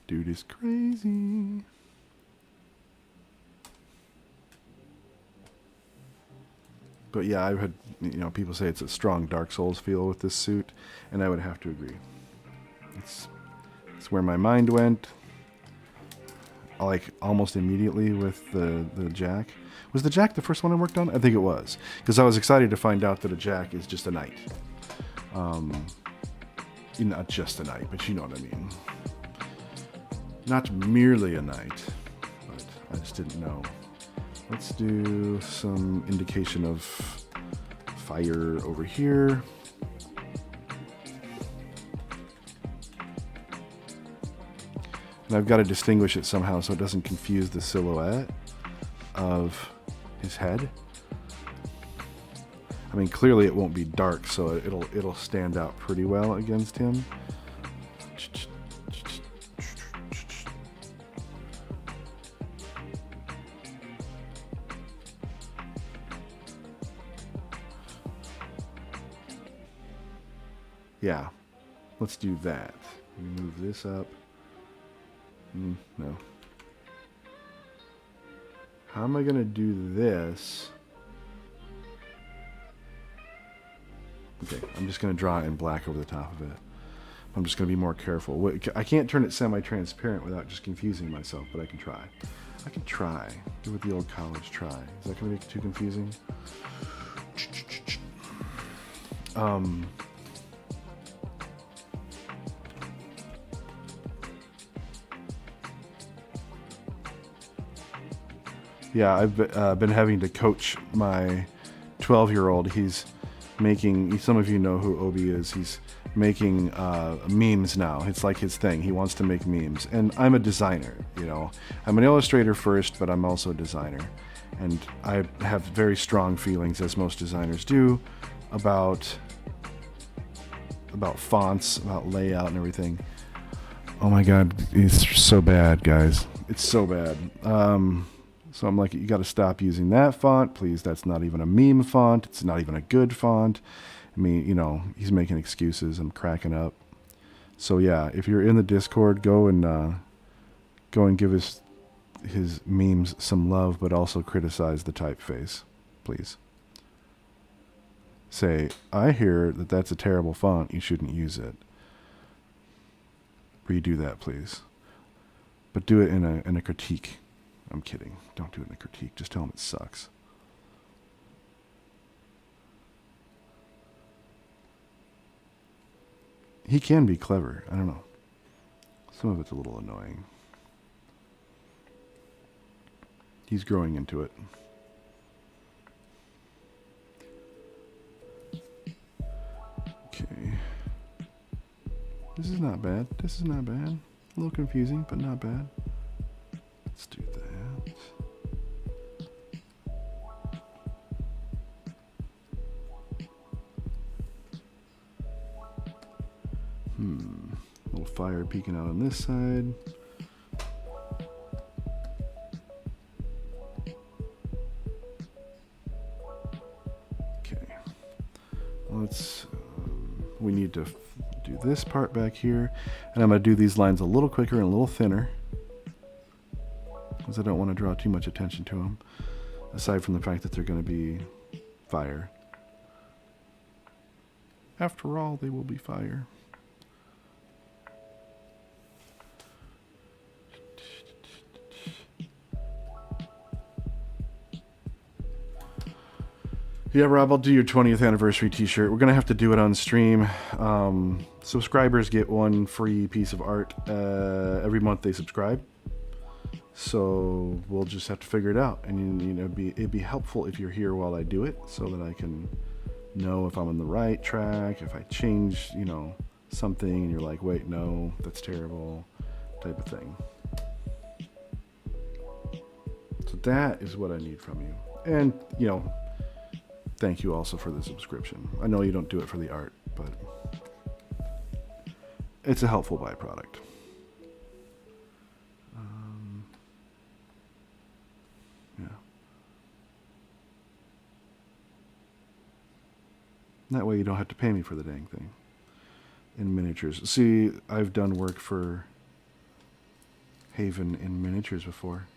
Dude is crazy. But yeah, I've had, people say it's a strong Dark Souls feel with this suit, and I would have to agree. It's where my mind went, like almost immediately with the Jack. Was the Jack the first one I worked on? I think it was, because I was excited to find out that a Jack is just a knight. Not just a knight, but you know what I mean. Not merely a knight, but I just didn't know. Let's do some indication of fire over here. And I've got to distinguish it somehow so it doesn't confuse the silhouette of his head. I mean, clearly it won't be dark, so it'll stand out pretty well against him. Yeah, let's do that. Move this up. No. How am I going to do this? Okay, I'm just going to draw it in black over the top of it. I'm just going to be more careful. I can't turn it semi-transparent without just confusing myself, but I can try. I can try. Do what the old college try. Is that going to be too confusing? Yeah, I've been having to coach my 12-year-old. He's making, some of you know who Obi is, he's making memes now. It's like his thing. He wants to make memes. And I'm a designer, you know. I'm an illustrator first, but I'm also a designer. And I have very strong feelings, as most designers do, about fonts, about layout and everything. Oh my god, it's so bad, guys. It's so bad. So I'm like, you got to stop using that font, please. That's not even a meme font. It's not even a good font. I mean, you know, he's making excuses. I'm cracking up. So yeah, if you're in the Discord, go and give his memes some love, but also criticize the typeface, please. Say, I hear that that's a terrible font. You shouldn't use it. Redo that, please. But do it in a critique. I'm kidding. Don't do it in a critique. Just tell him it sucks. He can be clever. I don't know. Some of it's a little annoying. He's growing into it. Okay. This is not bad. This is not bad. A little confusing, but not bad. Let's do that. A little fire peeking out on this side. Okay. Let's, we need to do this part back here. And I'm going to do these lines a little quicker and a little thinner, because I don't want to draw too much attention to them, aside from the fact that they're going to be fire. After all, they will be fire. Yeah, Rob, I'll do your 20th anniversary t-shirt. We're going to have to do it on stream. Subscribers get one free piece of art every month they subscribe. So we'll just have to figure it out. And you know, it'd be helpful if you're here while I do it, so that I can know if I'm on the right track, if I change, you know, something and you're like, wait, no, that's terrible, type of thing. So that is what I need from you. And, you know, thank you also for the subscription. I know you don't do it for the art, but it's a helpful byproduct. Yeah. That way you don't have to pay me for the dang thing. In miniatures. See, I've done work for Haven in miniatures before.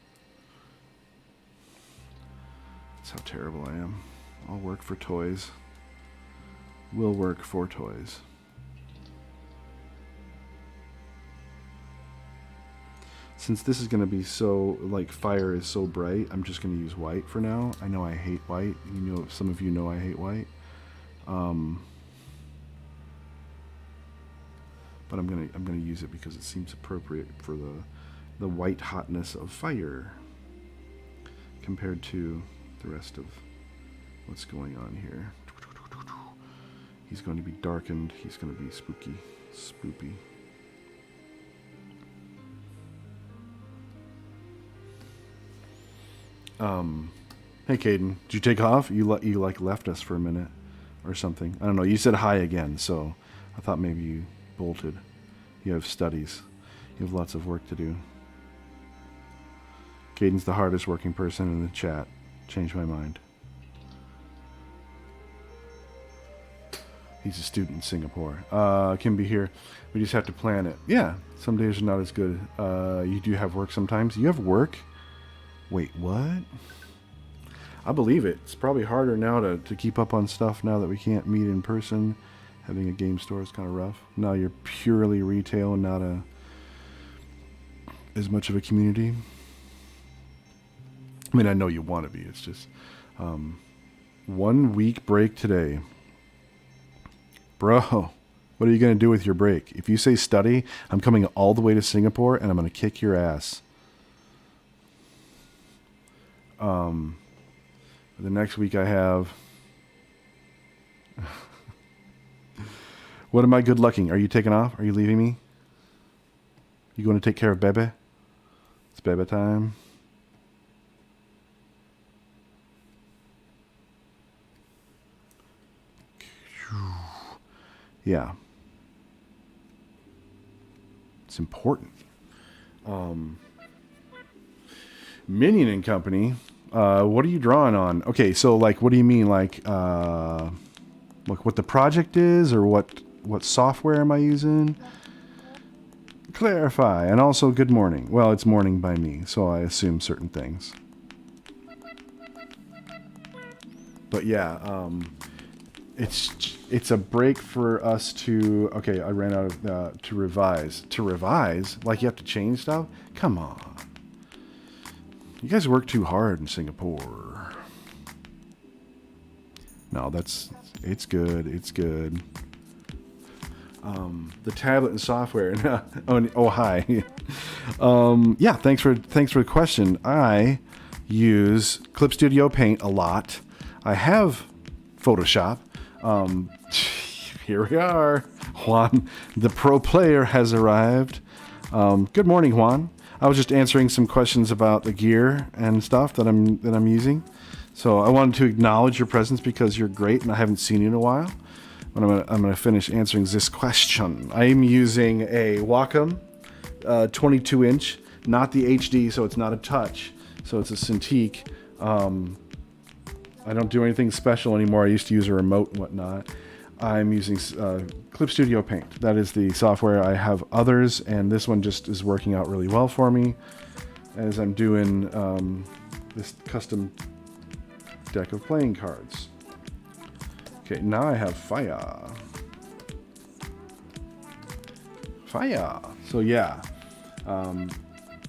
That's how terrible I am. I'll work for toys. Will work for toys. Since this is going to be so, like, fire is so bright, I'm just going to use white for now. I know I hate white. You know, some of you know I hate white. But I'm gonna use it because it seems appropriate for the white hotness of fire compared to the rest of what's going on here. He's going to be darkened. He's going to be spooky, spoopy. Hey, Caden, did you take off? You like left us for a minute or something. I don't know. You said hi again, so I thought maybe you bolted. You have studies. You have lots of work to do. Caden's the hardest working person in the chat. Changed my mind. He's a student in Singapore. Can be here. We just have to plan it. Yeah, some days are not as good. You do have work sometimes. You have work? Wait, what? I believe it. It's probably harder now to keep up on stuff now that we can't meet in person. Having a game store is kind of rough. Now you're purely retail and not as much of a community. I mean, I know you want to be. It's just 1 week break today. Bro, what are you going to do with your break? If you say study, I'm coming all the way to Singapore and I'm going to kick your ass. The next week I have What am I good lucking? Are you taking off? Are you leaving me? You going to take care of Bebe? It's Bebe time. Yeah. It's important. Minion and Company. What are you drawing on? Okay, so like, what do you mean? Like what the project is, or what software am I using? Clarify. And also, good morning. Well, it's morning by me, so I assume certain things. But yeah, it's a break for us to. Okay, I ran out of to revise. To revise, like you have to change stuff. Come on, you guys work too hard in Singapore. No, it's good. It's good. The tablet and software. Oh, hi. Yeah, thanks for the question. I use Clip Studio Paint a lot. I have Photoshop. Here we are. Juan, the pro player, has arrived. Good morning, Juan. I was just answering some questions about the gear and stuff that I'm using. So I wanted to acknowledge your presence because you're great, and I haven't seen you in a while. But I'm gonna finish answering this question. I am using a Wacom 22-inch, not the HD, so it's not a touch. So it's a Cintiq. I don't do anything special anymore. I used to use a remote and whatnot. I'm using Clip Studio Paint. That is the software. I have others, and this one just is working out really well for me as I'm doing this custom deck of playing cards. Okay, now I have fire. So yeah,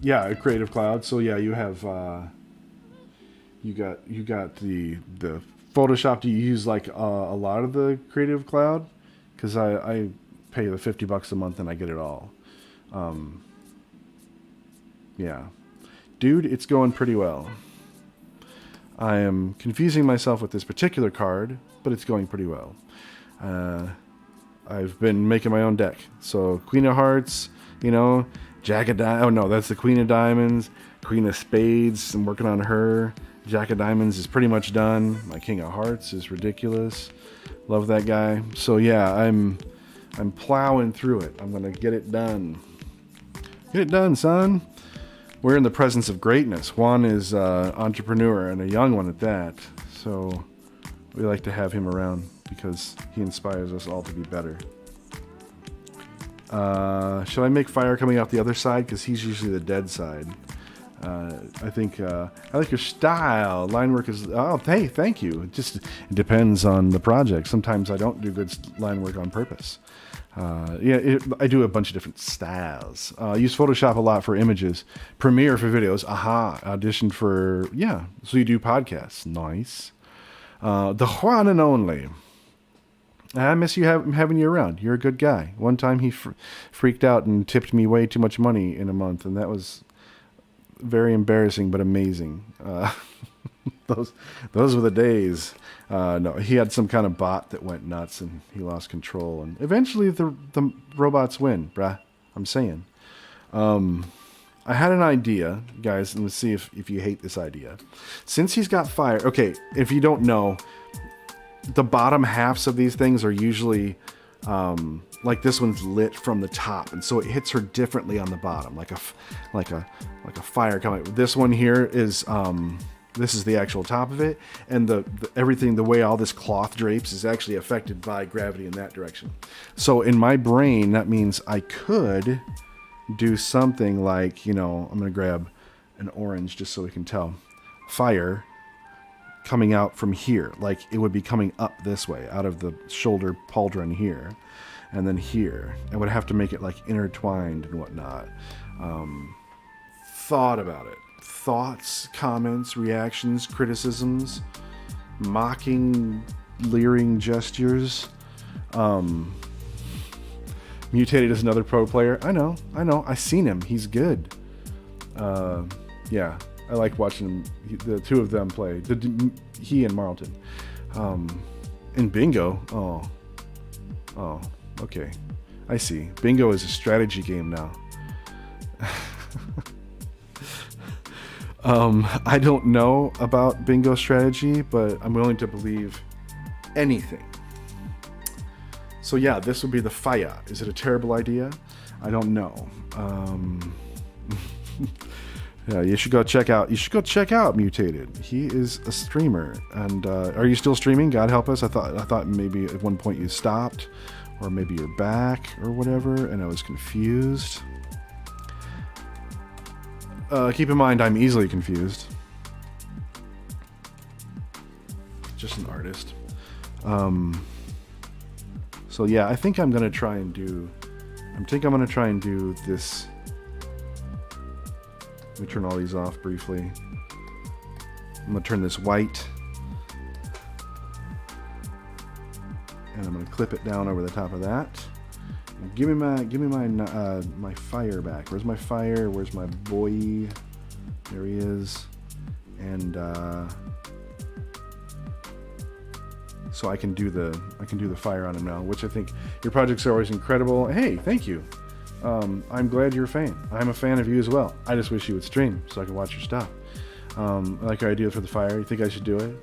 yeah, Creative Cloud. So yeah, you have you got the Photoshop. Do you use like a lot of the Creative Cloud? Because I pay the $50 a month and I get it all. Yeah, dude, it's going pretty well. I am confusing myself with this particular card, but it's going pretty well. I've been making my own deck. So Queen of Hearts, Jack of Diamonds. Oh no, that's the Queen of Diamonds. Queen of Spades, I'm working on her. Jack of Diamonds is pretty much done. My King of Hearts is ridiculous. Love that guy. So yeah, I'm plowing through it. I'm gonna get it done. Get it done, son. We're in the presence of greatness. Juan is an entrepreneur, and a young one at that. So we like to have him around because he inspires us all to be better. Should I make fire coming out the other side? Because he's usually the dead side. I think I like your style. Line work is... Oh, hey, thank you. It depends on the project. Sometimes I don't do good line work on purpose. I do a bunch of different styles. I use Photoshop a lot for images. Premiere for videos. Audition for... Yeah, so you do podcasts. Nice. The Juan and only. I miss you having you around. You're a good guy. One time he freaked out and tipped me way too much money in a month, and that was very embarrassing but amazing. Those were the days. No, he had some kind of bot that went nuts, and he lost control. And eventually, the robots win, bruh. I'm saying. I had an idea, guys, and let's see if you hate this idea. Since he's got fire... Okay, if you don't know, the bottom halves of these things are usually... like this one's lit from the top, and so it hits her differently on the bottom, like a fire coming. This one here is this is the actual top of it, and the everything, the way all this cloth drapes is actually affected by gravity in that direction. So in my brain, that means I could do something like, I'm gonna grab an orange just so we can tell. Fire coming out from here, like it would be coming up this way out of the shoulder pauldron here. And then here, I would have to make it like intertwined and whatnot. Thought about it. Thoughts, comments, reactions, criticisms, mocking, leering gestures. Mutated is another pro player. I know. I've seen him. He's good. Yeah, I like watching him, the two of them play. He and Marlton. In bingo? Oh, okay. I see. Bingo is a strategy game now. I don't know about bingo strategy, but I'm willing to believe anything. So yeah, this would be the fire. Is it a terrible idea? I don't know. Yeah, you should go check out Mutated. He is a streamer. And are you still streaming? God help us. I thought maybe at one point you stopped, or maybe you're back or whatever, and I was confused. Keep in mind, I'm easily confused. Just an artist. So yeah, I think I'm gonna try and do this. Let me turn all these off briefly. I'm gonna turn this white, and I'm gonna clip it down over the top of that. And give me my fire back. Where's my fire? Where's my boy? There he is. And so I can do the fire on him now, which I think your projects are always incredible. Hey, thank you. I'm glad you're a fan. I'm a fan of you as well. I just wish you would stream so I could watch your stuff. I like your idea for the fire. You think I should do it?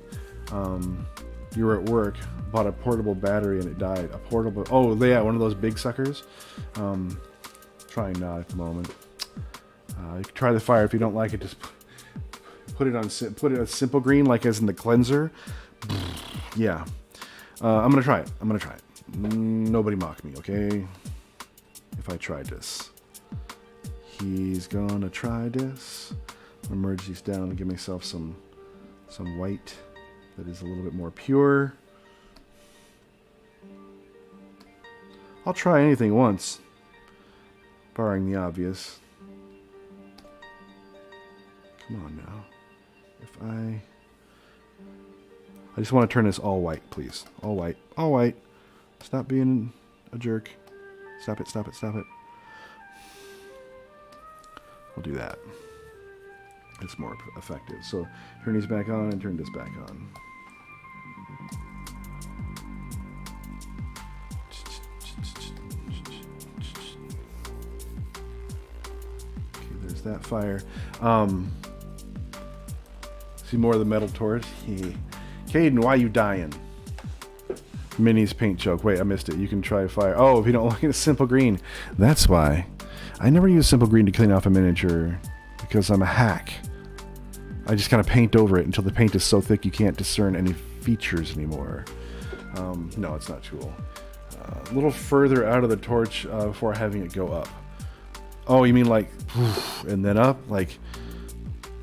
You were at work, bought a portable battery and it died. A portable, oh yeah, one of those big suckers. Trying not at the moment. You can try the fire. If you don't like it, just put it on simple green, like as in the cleanser. Yeah. I'm gonna try it. Nobody mock me, okay? If I try this. He's gonna try this. I'm gonna merge these down and give myself some white that is a little bit more pure. I'll try anything once, barring the obvious. Come on now. If I just want to turn this all white, please. All white. All white. Stop being a jerk. Stop it. We'll do that. It's more effective. So turn these back on and turn this back on. Okay, there's that fire. See more of the metal torch? Caden, why you dying? Minnie's paint joke. Wait, I missed it. You can try fire. Oh, if you don't like it, simple green. That's why. I never use simple green to clean off a miniature because I'm a hack. I just kind of paint over it until the paint is so thick you can't discern any features anymore. No, it's not cool. A little further out of the torch before having it go up. Oh, you mean like, and then up? Like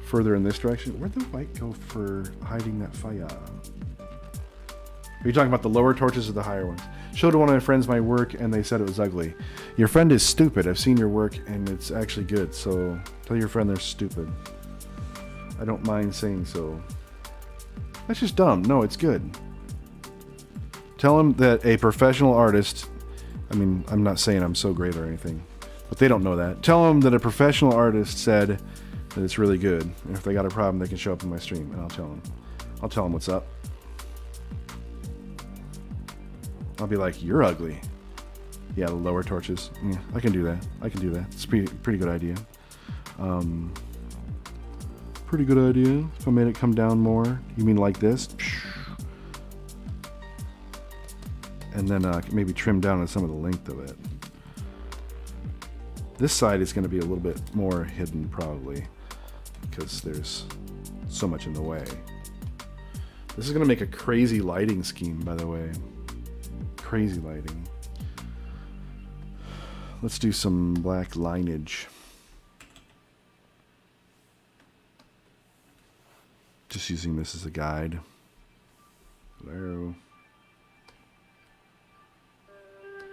further in this direction? Where'd the white go for hiding that fire? Are you talking about the lower torches or the higher ones? Showed one of my friends my work and they said it was ugly. Your friend is stupid. I've seen your work and it's actually good. So tell your friend they're stupid. I don't mind saying so. That's just dumb. No, it's good. Tell them that a professional artist, I mean, I'm not saying I'm so great or anything, but they don't know that. Tell them that a professional artist said that it's really good. And if they got a problem, they can show up in my stream and I'll tell them. I'll tell them what's up. I'll be like, you're ugly. Yeah, the lower torches. Yeah, I can do that. It's a pretty good idea. Pretty good idea. If I made it come down more. You mean like this? And then maybe trim down on some of the length of it. This side is going to be a little bit more hidden probably because there's so much in the way. This is going to make a crazy lighting scheme, by the way. Crazy lighting. Let's do some black lineage. Just using this as a guide. Hello.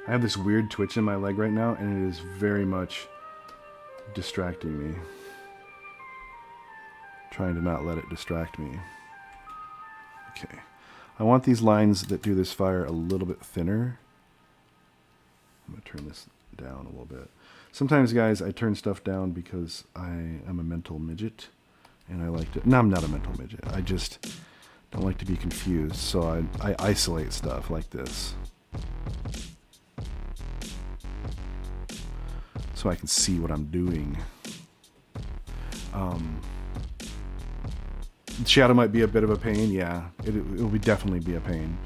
I have this weird twitch in my leg right now, and it is very much distracting me. Trying to not let it distract me. Okay. I want these lines that do this fire a little bit thinner. I'm going to turn this down a little bit. Sometimes, guys, I turn stuff down because I am a mental midget. And I like to... No, I'm not a mental midget. don't like to be confused, so I isolate stuff like this. So I can see what I'm doing. Shadow might be a bit of a pain, yeah. It'll be definitely be a pain.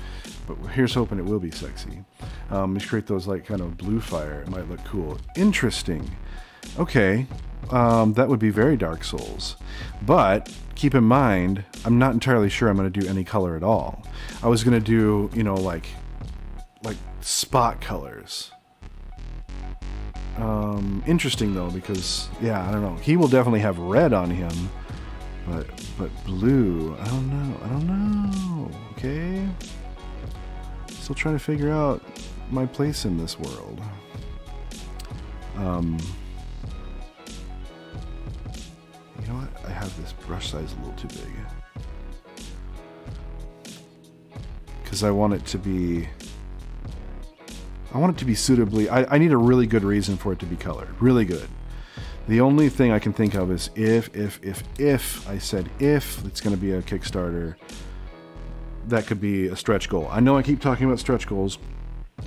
But here's hoping it will be sexy. Just create those like kind of blue fire. It might look cool. Interesting. Okay. That would be very Dark Souls. But keep in mind, I'm not entirely sure I'm going to do any color at all. I was going to do, you know, like spot colors. Interesting though, because yeah, I don't know. He will definitely have red on him, but blue, I don't know. Okay. Still trying to figure out my place in this world. You know what? I have this brush size a little too big. Because I want it to be suitably... I need a really good reason for it to be colored. Really good. The only thing I can think of is if I said if it's going to be a Kickstarter, that could be a stretch goal. I know I keep talking about stretch goals.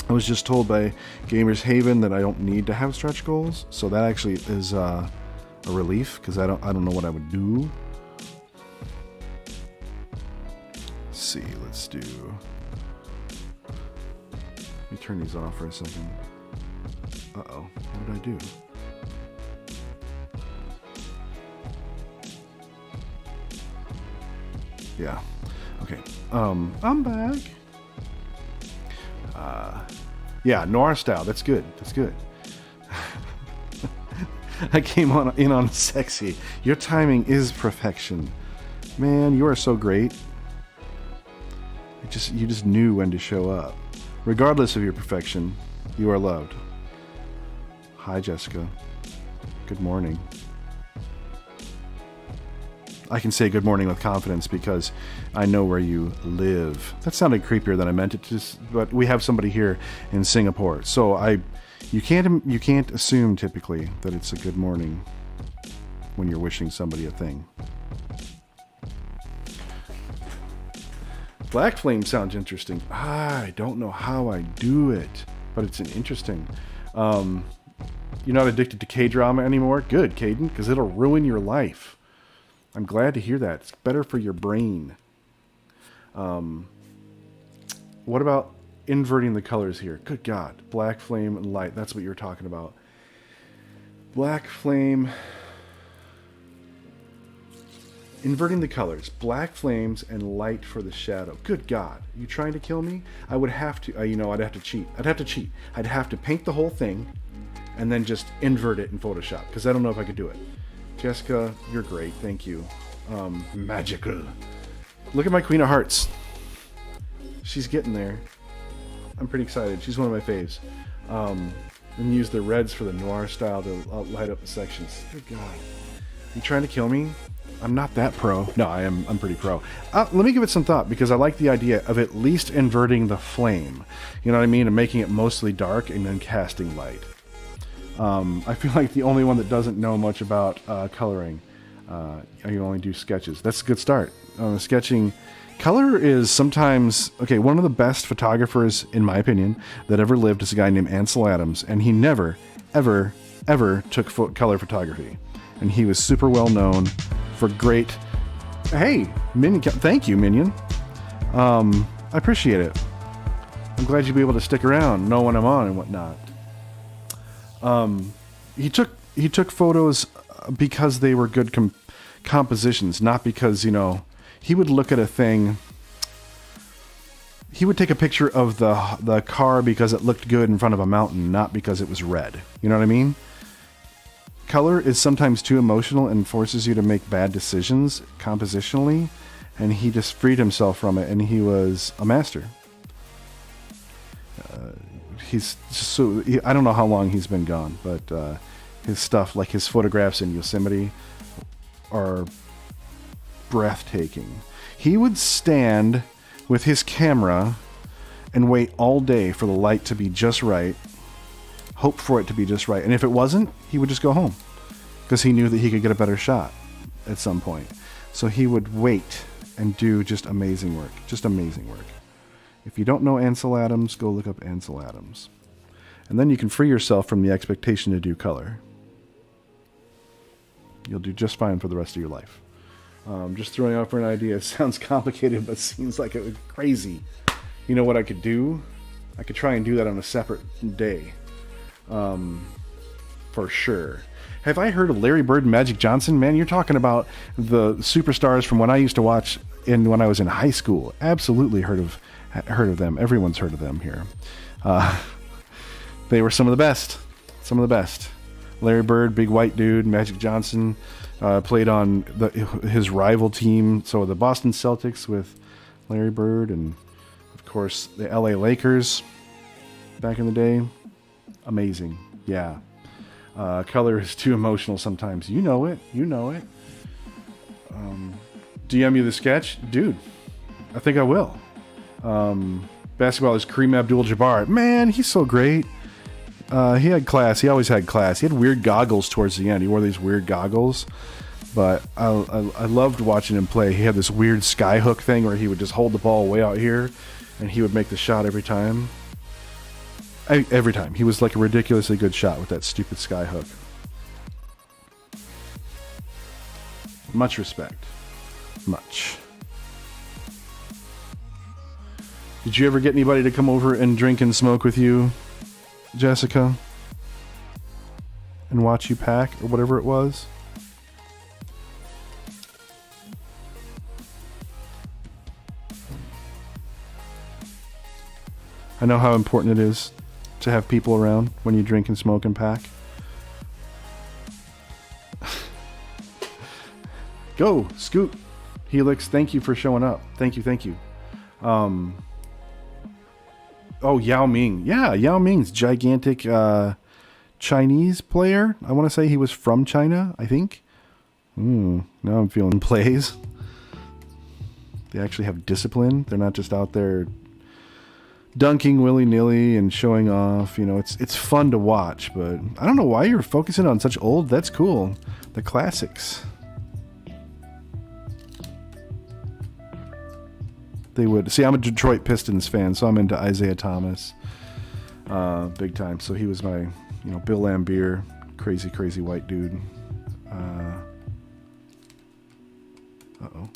I was just told by Gamers Haven that I don't need to have stretch goals, so that actually is a relief, because I don't know what I would do. Let's see, let's do... Let me turn these off for a second. Uh-oh, what did I do? Yeah, okay. I'm back. Yeah, noir style, that's good, that's good. I came in on sexy. Your timing is perfection. Man, you are so great. You just knew when to show up. Regardless of your perfection, you are loved. Hi, Jessica. Good morning. I can say good morning with confidence because I know where you live. That sounded creepier than I meant it to, but we have somebody here in Singapore. So you can't assume typically that it's a good morning when you're wishing somebody a thing. Black Flame sounds interesting. I don't know how I do it, but it's an interesting. You're not addicted to K-drama anymore? Good, Caden, because it'll ruin your life. I'm glad to hear that. It's better for your brain. What about inverting the colors here? Good God. Black Flame and light. That's what you're talking about. Black Flame... Inverting the colors. Black flames and light for the shadow. Good God. You trying to kill me? I would have to... I'd have to cheat. I'd have to paint the whole thing and then just invert it in Photoshop, because I don't know if I could do it. Jessica, you're great. Thank you. Magical. Look at my Queen of Hearts. She's getting there. I'm pretty excited. She's one of my faves. And use the reds for the noir style to light up the sections. Good God. You trying to kill me? I'm not that pro. No, I'm pretty pro. Let me give it some thought, because I like the idea of at least inverting the flame. You know what I mean? And making it mostly dark and then casting light. I feel like the only one that doesn't know much about coloring. You only do sketches. That's a good start. Sketching. Color is sometimes... Okay, one of the best photographers, in my opinion, that ever lived is a guy named Ansel Adams. And he never, ever, ever took color photography. And he was super well known for great... Hey, Minion. Thank you, Minion. I appreciate it. I'm glad you'll be able to stick around, know when I'm on and whatnot. He took photos because they were good compositions, not because, he would look at a thing. He would take a picture of the car because it looked good in front of a mountain, not because it was red. You know what I mean? Color is sometimes too emotional and forces you to make bad decisions compositionally, and he just freed himself from it, and he was a master. He's so... I don't know how long he's been gone, but his stuff, like his photographs in Yosemite, are breathtaking. He would stand with his camera and wait all day for the light to be just right, hope for it to be just right, and if it wasn't, he would just go home, because he knew that he could get a better shot at some point. So he would wait and do just amazing work. Just amazing work. If you don't know Ansel Adams, go look up Ansel Adams. And then you can free yourself from the expectation to do color. You'll do just fine for the rest of your life. Just throwing out for an idea. It sounds complicated, but seems like it was crazy. You know what I could do? I could try and do that on a separate day. For sure. Have I heard of Larry Bird and Magic Johnson? Man, you're talking about the superstars from when I used to watch when I was in high school. Absolutely heard of them. Everyone's heard of them here. They were some of the best. Some of the best. Larry Bird, big white dude. Magic Johnson played on his rival team. So the Boston Celtics with Larry Bird, and of course the LA Lakers back in the day. Amazing. Yeah. Color is too emotional sometimes. You know it. You know it. DM you the sketch? Dude, I think I will. Basketball is Kareem Abdul-Jabbar. Man, he's so great. He had class. He always had class. He had weird goggles towards the end. He wore these weird goggles. But I loved watching him play. He had this weird sky hook thing where he would just hold the ball way out here, and he would make the shot every time. Every time. He was like a ridiculously good shot with that stupid sky hook. Much respect. Much. Did you ever get anybody to come over and drink and smoke with you, Jessica? And watch you pack, or whatever it was? I know how important it is to have people around when you drink and smoke and pack. Go, Scoot. Helix, thank you for showing up. Thank you, thank you. Oh, Yao Ming. Yeah, Yao Ming's gigantic Chinese player. I want to say he was from China, I think. Now I'm feeling plays. They actually have discipline. They're not just out there dunking willy-nilly and showing off. You know, it's fun to watch, but I don't know why you're focusing on such old. That's cool. The classics. They would. See, I'm a Detroit Pistons fan, so I'm into Isaiah Thomas. Big time. So he was my, Bill Laimbeer. Crazy white dude. Uh-oh.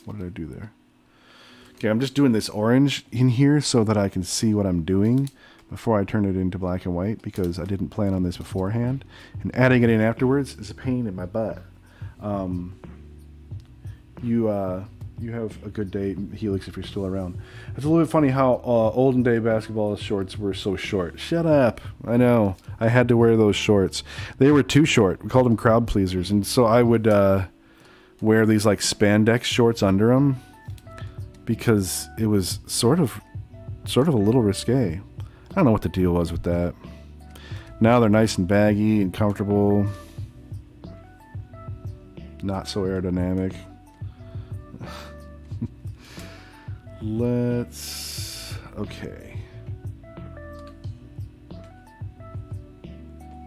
What did I do there? Okay, I'm just doing this orange in here so that I can see what I'm doing before I turn it into black and white, because I didn't plan on this beforehand. And adding it in afterwards is a pain in my butt. You have a good day, Helix, if you're still around. It's a little bit funny how olden day basketball shorts were so short. Shut up. I know. I had to wear those shorts. They were too short. We called them crowd pleasers. And so I would wear these like spandex shorts under them, because it was sort of a little risque. I don't know what the deal was with that. Now they're nice and baggy and comfortable. Not so aerodynamic. Okay.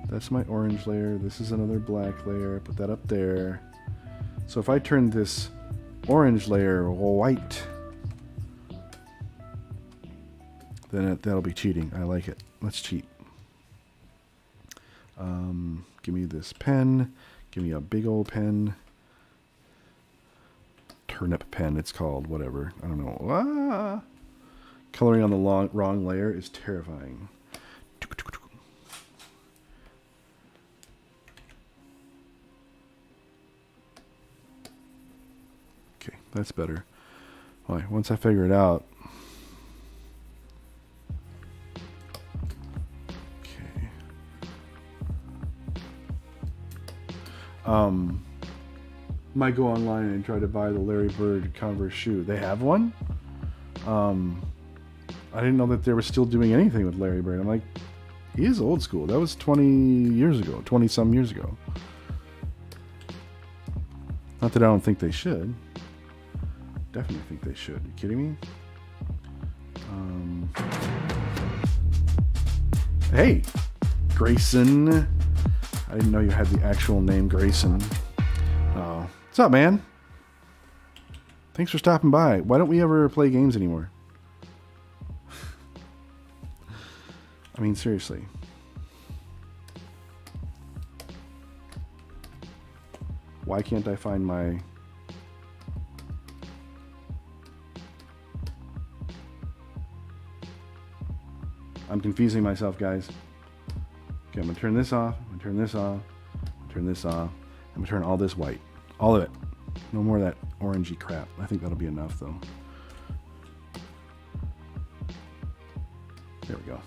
That's my orange layer. This is another black layer. Put that up there. So if I turn this orange layer white, then that'll be cheating. I like it. Let's cheat. Give me this pen. Give me a big old pen. Turnip pen, it's called. Whatever. I don't know. Coloring on the wrong layer is terrifying. Okay, that's better. All right, once I figure it out. Might go online and try to buy the Larry Bird Converse shoe. They have one? I didn't know that they were still doing anything with Larry Bird. I'm like, he is old school. That was 20 years ago, 20-some years ago. Not that I don't think they should. Definitely think they should. You kidding me? Hey, Grayson. I didn't know you had the actual name Grayson. What's up, man? Thanks for stopping by. Why don't we ever play games anymore? I mean, seriously. Why can't I find my... I'm confusing myself, guys. Okay, I'm going to turn this off. I'm going to turn this off. Turn this off. I'm going to turn all this white. All of it. No more of that orangey crap. I think that'll be enough, though. There we go.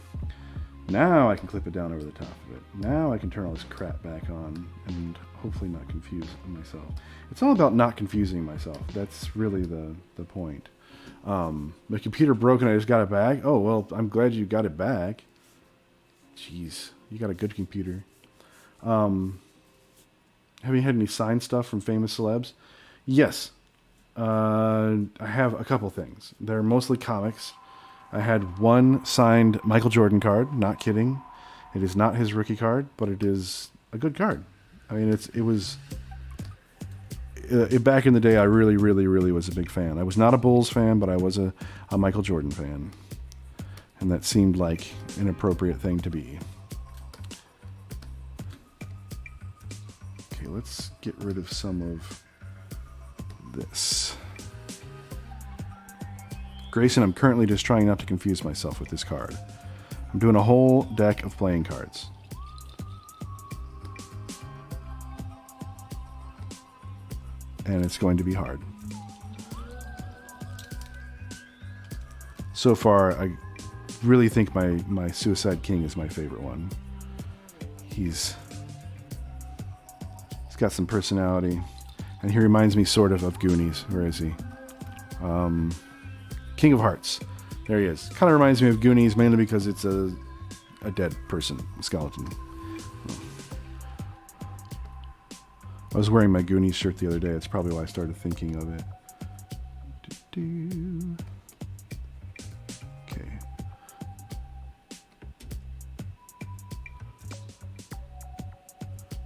Now I can clip it down over the top of it. Now I can turn all this crap back on and hopefully not confuse myself. It's all about not confusing myself. That's really the point. The computer broke and I just got it back. Oh, well, I'm glad you got it back. Jeez, you got a good computer. Have you had any signed stuff from famous celebs? Yes. I have a couple things. They're mostly comics. I had one signed Michael Jordan card. Not kidding. It is not his rookie card, but it is a good card. I mean, back in the day, I really, really, really was a big fan. I was not a Bulls fan, but I was a Michael Jordan fan. And that seemed like an appropriate thing to be. Okay, let's get rid of some of this. Grayson, I'm currently just trying not to confuse myself with this card. I'm doing a whole deck of playing cards. And it's going to be hard. So far, I really think my Suicide King is my favorite one. He's got some personality. And he reminds me sort of Goonies. Where is he? King of Hearts. There he is. Kind of reminds me of Goonies, mainly because it's a dead person, a skeleton. I was wearing my Goonies shirt the other day. It's probably why I started thinking of it. Okay.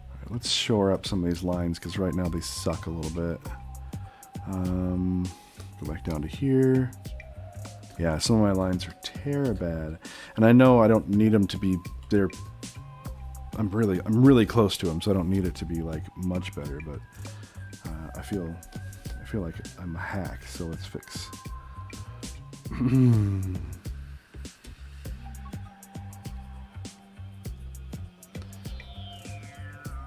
All right, let's shore up some of these lines because right now they suck a little bit. Go back down to here. Yeah, some of my lines are terrible. And I know I don't need them to be there. I'm really close to them, so I don't need it to be like much better, but I feel like I'm a hack, so let's fix.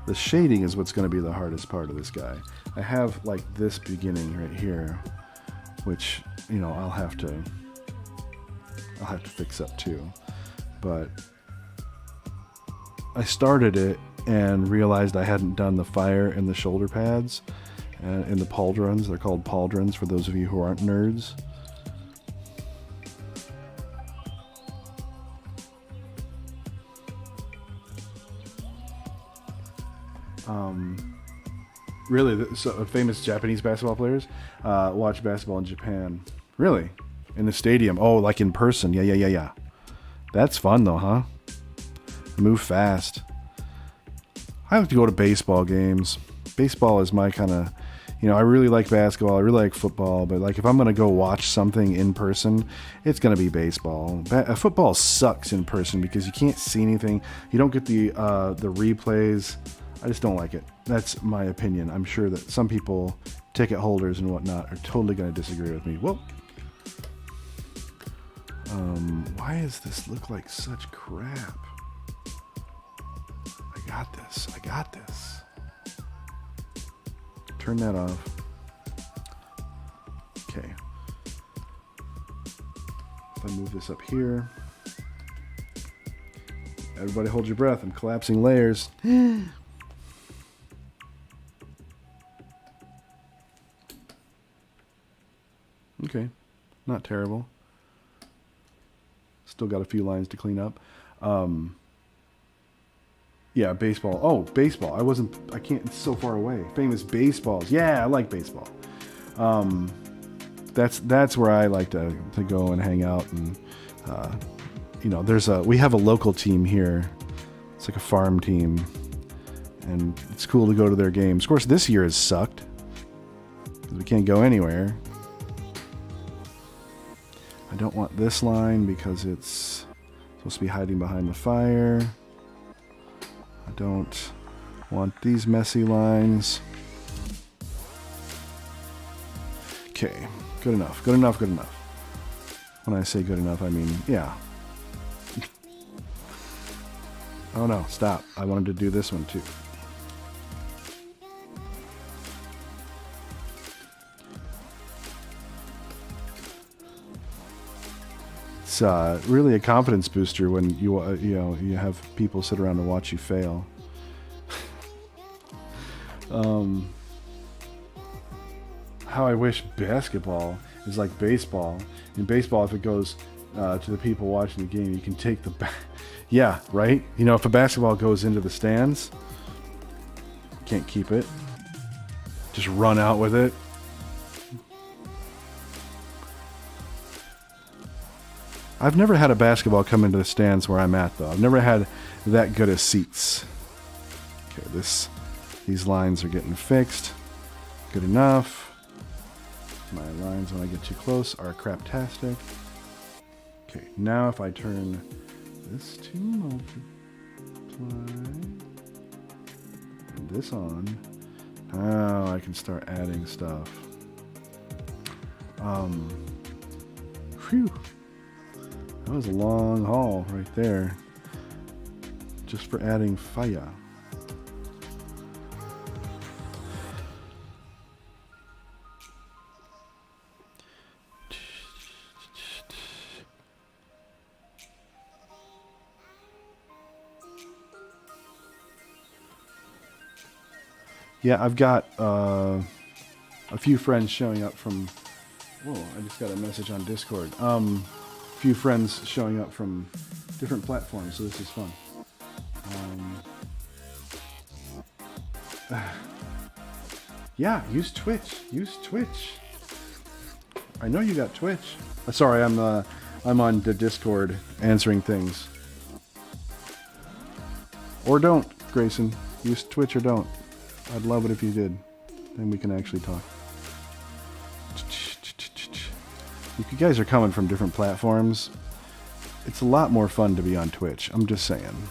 The shading is what's going to be the hardest part of this guy. I have like this beginning right here, which, you know, I'll have to fix up too, but I started it and realized I hadn't done the fire in the shoulder pads and in the pauldrons. They're called pauldrons for those of you who aren't nerds. Really, so famous Japanese basketball players watch basketball in Japan. Really? In the stadium? Oh, like in person? Yeah. That's fun though, huh? Move fast. I like to go to baseball games. Baseball is my kind of, you know, I really like basketball. I really like football, but like if I'm gonna go watch something in person, it's gonna be baseball. Football sucks in person because you can't see anything. You don't get the replays. I just don't like it. That's my opinion. I'm sure that some people, ticket holders and whatnot, are totally gonna disagree with me. Whoa. Why does this look like such crap? I got this. Turn that off. Okay. If I move this up here. Everybody hold your breath. I'm collapsing layers. Okay. Not terrible. Still got a few lines to clean up. Yeah, baseball. Oh, baseball. I can't, it's so far away. Famous baseballs. Yeah, I like baseball. That's where I like to go and hang out. And, you know, we have a local team here. It's like a farm team. And it's cool to go to their games. Of course, this year has sucked. We can't go anywhere. I don't want this line because it's supposed to be hiding behind the fire. I don't want these messy lines. Okay, good enough, good enough, good enough. When I say good enough, I mean, yeah. Oh no, stop. I wanted to do this one too. It's really a confidence booster when you have people sit around and watch you fail. How I wish basketball is like baseball. In baseball, if it goes to the people watching the game, you can take the yeah, right? You know, if a basketball goes into the stands, you can't keep it. Just run out with it. I've never had a basketball come into the stands where I'm at, though. I've never had that good of seats. Okay, these lines are getting fixed. Good enough. My lines, when I get too close, are craptastic. Okay, now if I turn this to multiply and this on, now I can start adding stuff. Phew. That was a long haul right there. Just for adding fire. Yeah, I've got a few friends showing up from... Whoa, I just got a message on Discord. Few friends showing up from different platforms, so this is fun. Yeah, use Twitch. Use Twitch. I know you got Twitch. Sorry, I'm on the Discord answering things. Or don't, Grayson. Use Twitch or don't. I'd love it if you did. Then we can actually talk. If you guys are coming from different platforms, it's a lot more fun to be on Twitch. I'm just saying.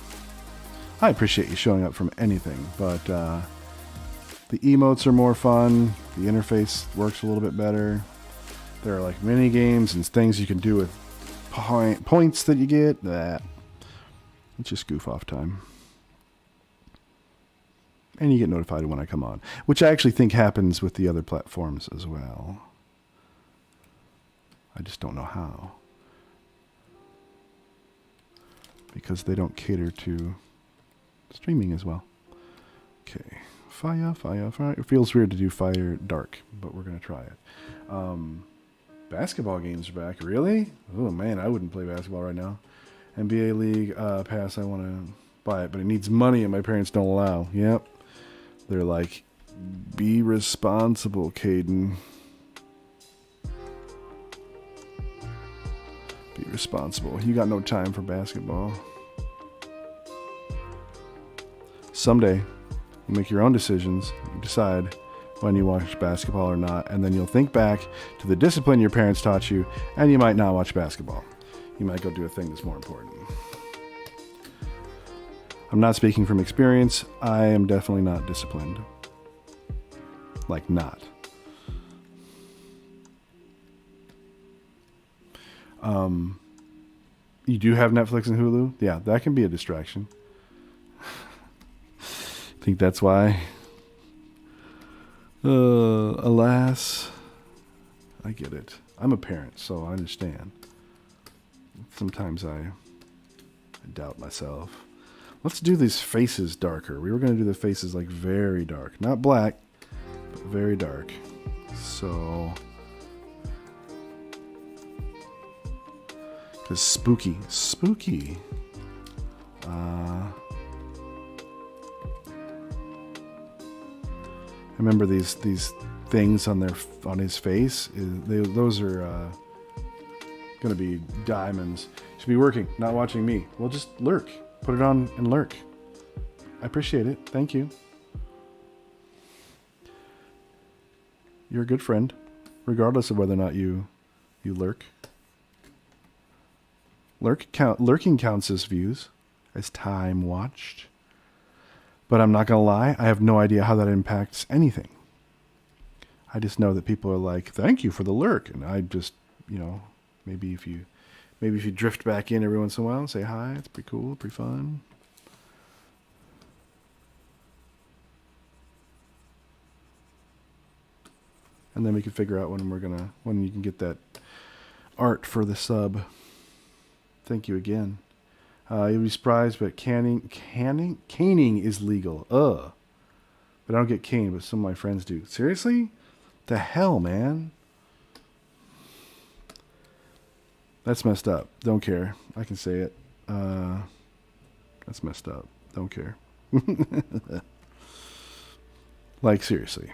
I appreciate you showing up from anything, but the emotes are more fun. The interface works a little bit better. There are like mini games and things you can do with points that you get. It's just goof off time. And you get notified when I come on, which I actually think happens with the other platforms as well. I just don't know how. Because they don't cater to streaming as well. Okay. Fire. It feels weird to do fire dark, but we're going to try it. Basketball games are back. Really? Oh, man, I wouldn't play basketball right now. NBA League Pass, I want to buy it, but it needs money and my parents don't allow. Yep. They're like, be responsible, Caden. Be responsible. You got no time for basketball. Someday, you make your own decisions. You decide when you watch basketball or not, and then you'll think back to the discipline your parents taught you, and you might not watch basketball. You might go do a thing that's more important. I'm not speaking from experience. I am definitely not disciplined. Like, not. You do have Netflix and Hulu? Yeah, that can be a distraction. I think that's why. Alas. I get it. I'm a parent, so I understand. Sometimes I doubt myself. Let's do these faces darker. We were going to do the faces like very dark. Not black, but very dark. So... Because spooky. I remember these things on his face. Those are going to be diamonds. Should be working, not watching me. Well, just lurk. Put it on and lurk. I appreciate it. Thank you. You're a good friend, regardless of whether or not you lurk. Lurking counts as views, as time watched. But I'm not going to lie, I have no idea how that impacts anything. I just know that people are like, thank you for the lurk. And I just, maybe if you drift back in every once in a while and say hi, it's pretty cool, pretty fun. And then we can figure out when you can get that art for the sub. Thank you again. You'll be surprised, but caning is legal. But I don't get caned, but some of my friends do. Seriously? The hell, man? That's messed up. Don't care. I can say it. That's messed up. Don't care. Like, seriously.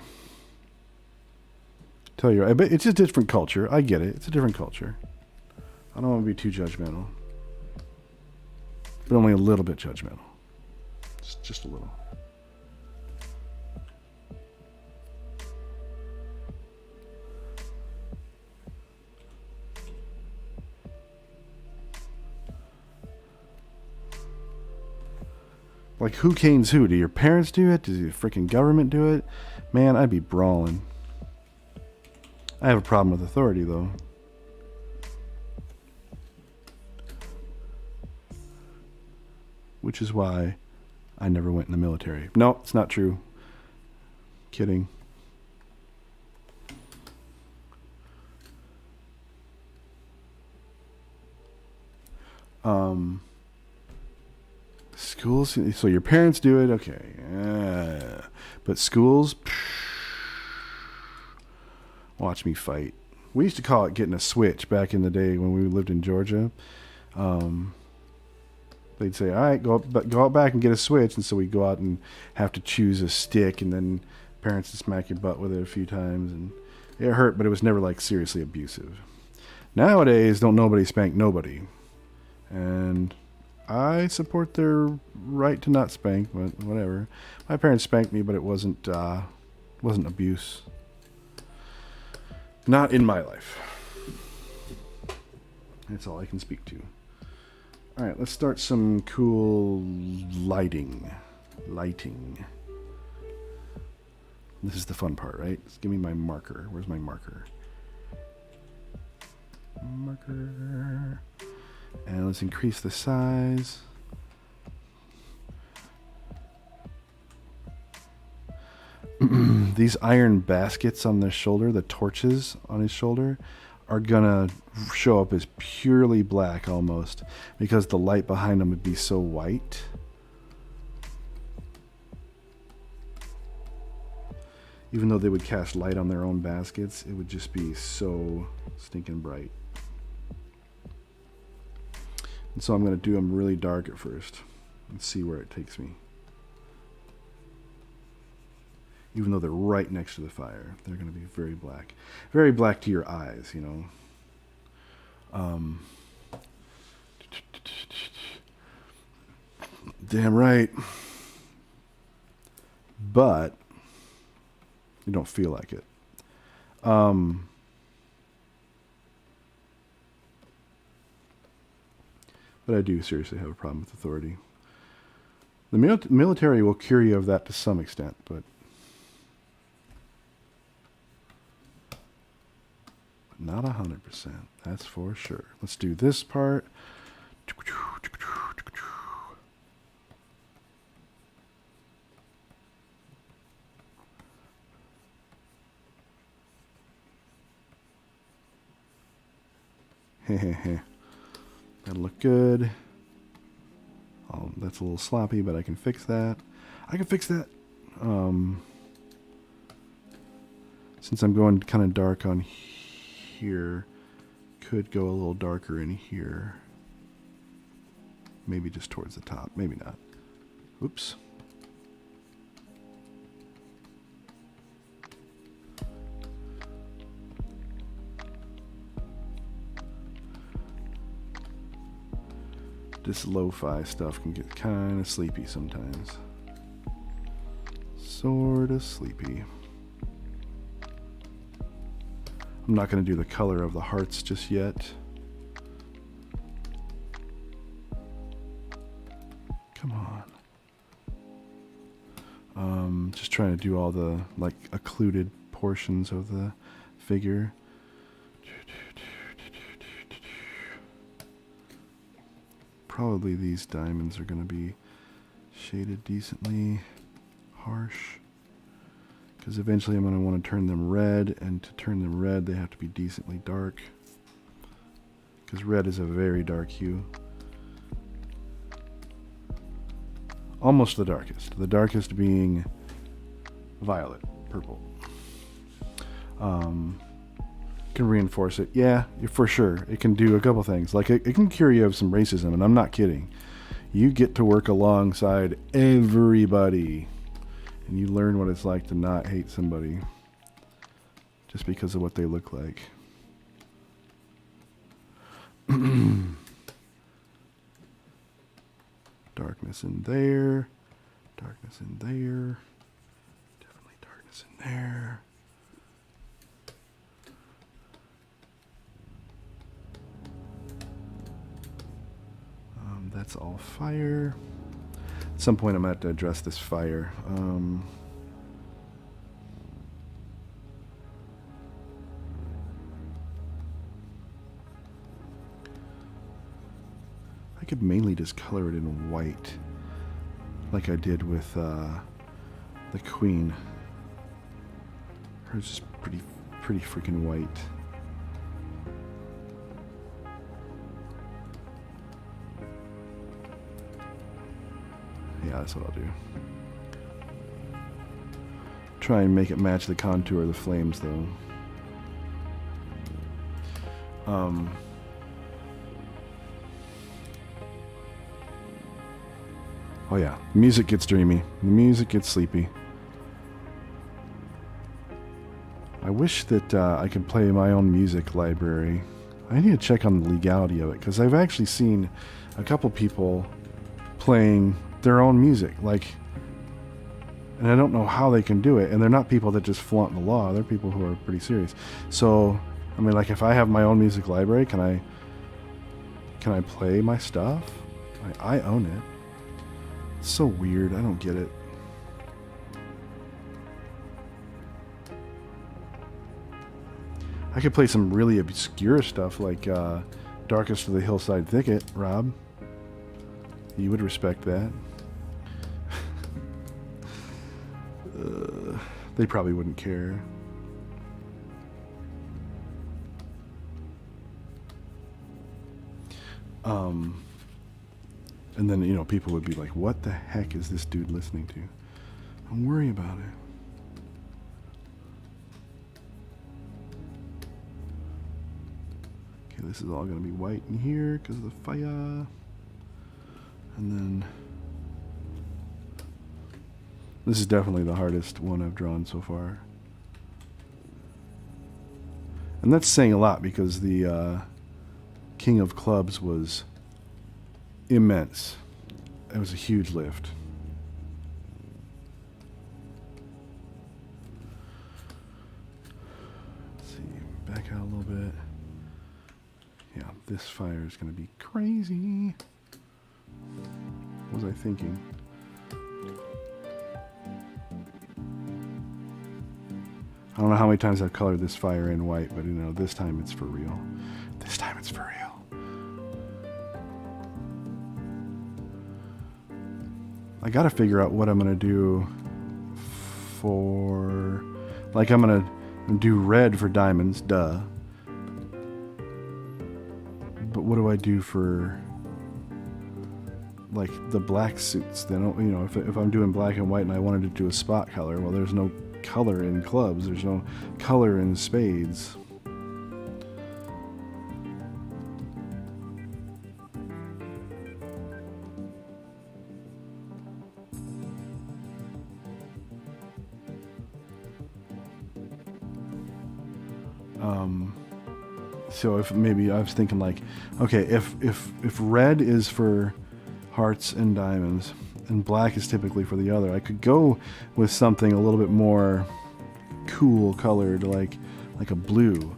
Tell you, I bet it's a different culture. I get it. It's a different culture. I don't want to be too judgmental. But only a little bit judgmental. Just a little. Like, who canes who? Do your parents do it? Does the freaking government do it? Man, I'd be brawling. I have a problem with authority, though. Which is why I never went in the military. No, it's not true. Kidding. Schools, so your parents do it, okay. But schools, watch me fight. We used to call it getting a switch back in the day when we lived in Georgia. They'd say, all right, go out back and get a switch. And so we'd go out and have to choose a stick, and then parents would smack your butt with it a few times. And it hurt, but it was never like seriously abusive. Nowadays, don't nobody spank nobody. And I support their right to not spank, but whatever. My parents spanked me, but it wasn't abuse. Not in my life. That's all I can speak to. All right, let's start some cool lighting. This is the fun part, right? Just give me my marker. Where's my marker? Marker. And let's increase the size. These iron baskets on the shoulder, the torches on his shoulder, are gonna show up as purely black almost, because the light behind them would be so white. Even though they would cast light on their own baskets, it would just be so stinking bright. And so I'm going to do them really dark at first and see where it takes me. Even though they're right next to the fire, they're going to be very black. Very black to your eyes, you know. Damn right. But you don't feel like it. But I do seriously have a problem with authority. The military will cure you of that to some extent, but not 100%. That's for sure. Let's do this part. That'll look good. Oh, that's a little sloppy, but I can fix that. Since I'm going kind of dark on here, could go a little darker in here. Maybe just towards the top. Maybe not. Oops. This lo-fi stuff can get kind of sleepy sometimes. Sort of sleepy. I'm not going to do the color of the hearts just yet. Just trying to do all the like occluded portions of the figure. Probably these diamonds are going to be shaded decently harsh, because eventually I'm going to want to turn them red, and to turn them red they have to be decently dark, because red is a very dark hue. Almost the darkest being violet, purple. Can reinforce it. Yeah, for sure. It can do a couple things. Like, it can cure you of some racism, and I'm not kidding. You get to work alongside everybody, and you learn what it's like to not hate somebody just because of what they look like. Darkness in there. Darkness in there. Definitely darkness in there. That's all fire. At some point I'm going to have to address this fire. I could mainly just color it in white, like I did with the queen. Hers is pretty freaking white. Yeah, that's what I'll do. Try and make it match the contour of the flames, though. Oh yeah, the music gets dreamy. The music gets sleepy. I wish that I could play my own music library. I need to check on the legality of it, because I've actually seen a couple people playing their own music, like, and I don't know how they can do it, and they're not people that just flaunt the law. They're people who are pretty serious. So, I mean, like, if I have my own music library, can I play my stuff? I own it. It's so weird. I don't get it. I could play some really obscure stuff like Darkest of the Hillside Thicket, Rob. You would respect that. They probably wouldn't care. And then, you know, people would be like, what the heck is this dude listening to? Don't worry about it. Okay, this is all going to be white in here because of the fire. And then this is definitely the hardest one I've drawn so far. And that's saying a lot, because the King of Clubs was immense. It was a huge lift. Let's see, back out a little bit. Yeah, this fire is going to be crazy. What was I thinking? I don't know how many times I've colored this fire in white, but you know, this time it's for real. This time it's for real. I gotta figure out what I'm gonna do for, like, I'm gonna do red for diamonds, duh. But what do I do for, like, the black suits? They don't, you know, if I'm doing black and white and I wanted to do a spot color, well, there's no color in clubs, there's no color in spades. So if maybe I was thinking, like, okay, if red is for hearts and diamonds and black is typically for the other, I could go with something a little bit more cool colored, like a blue,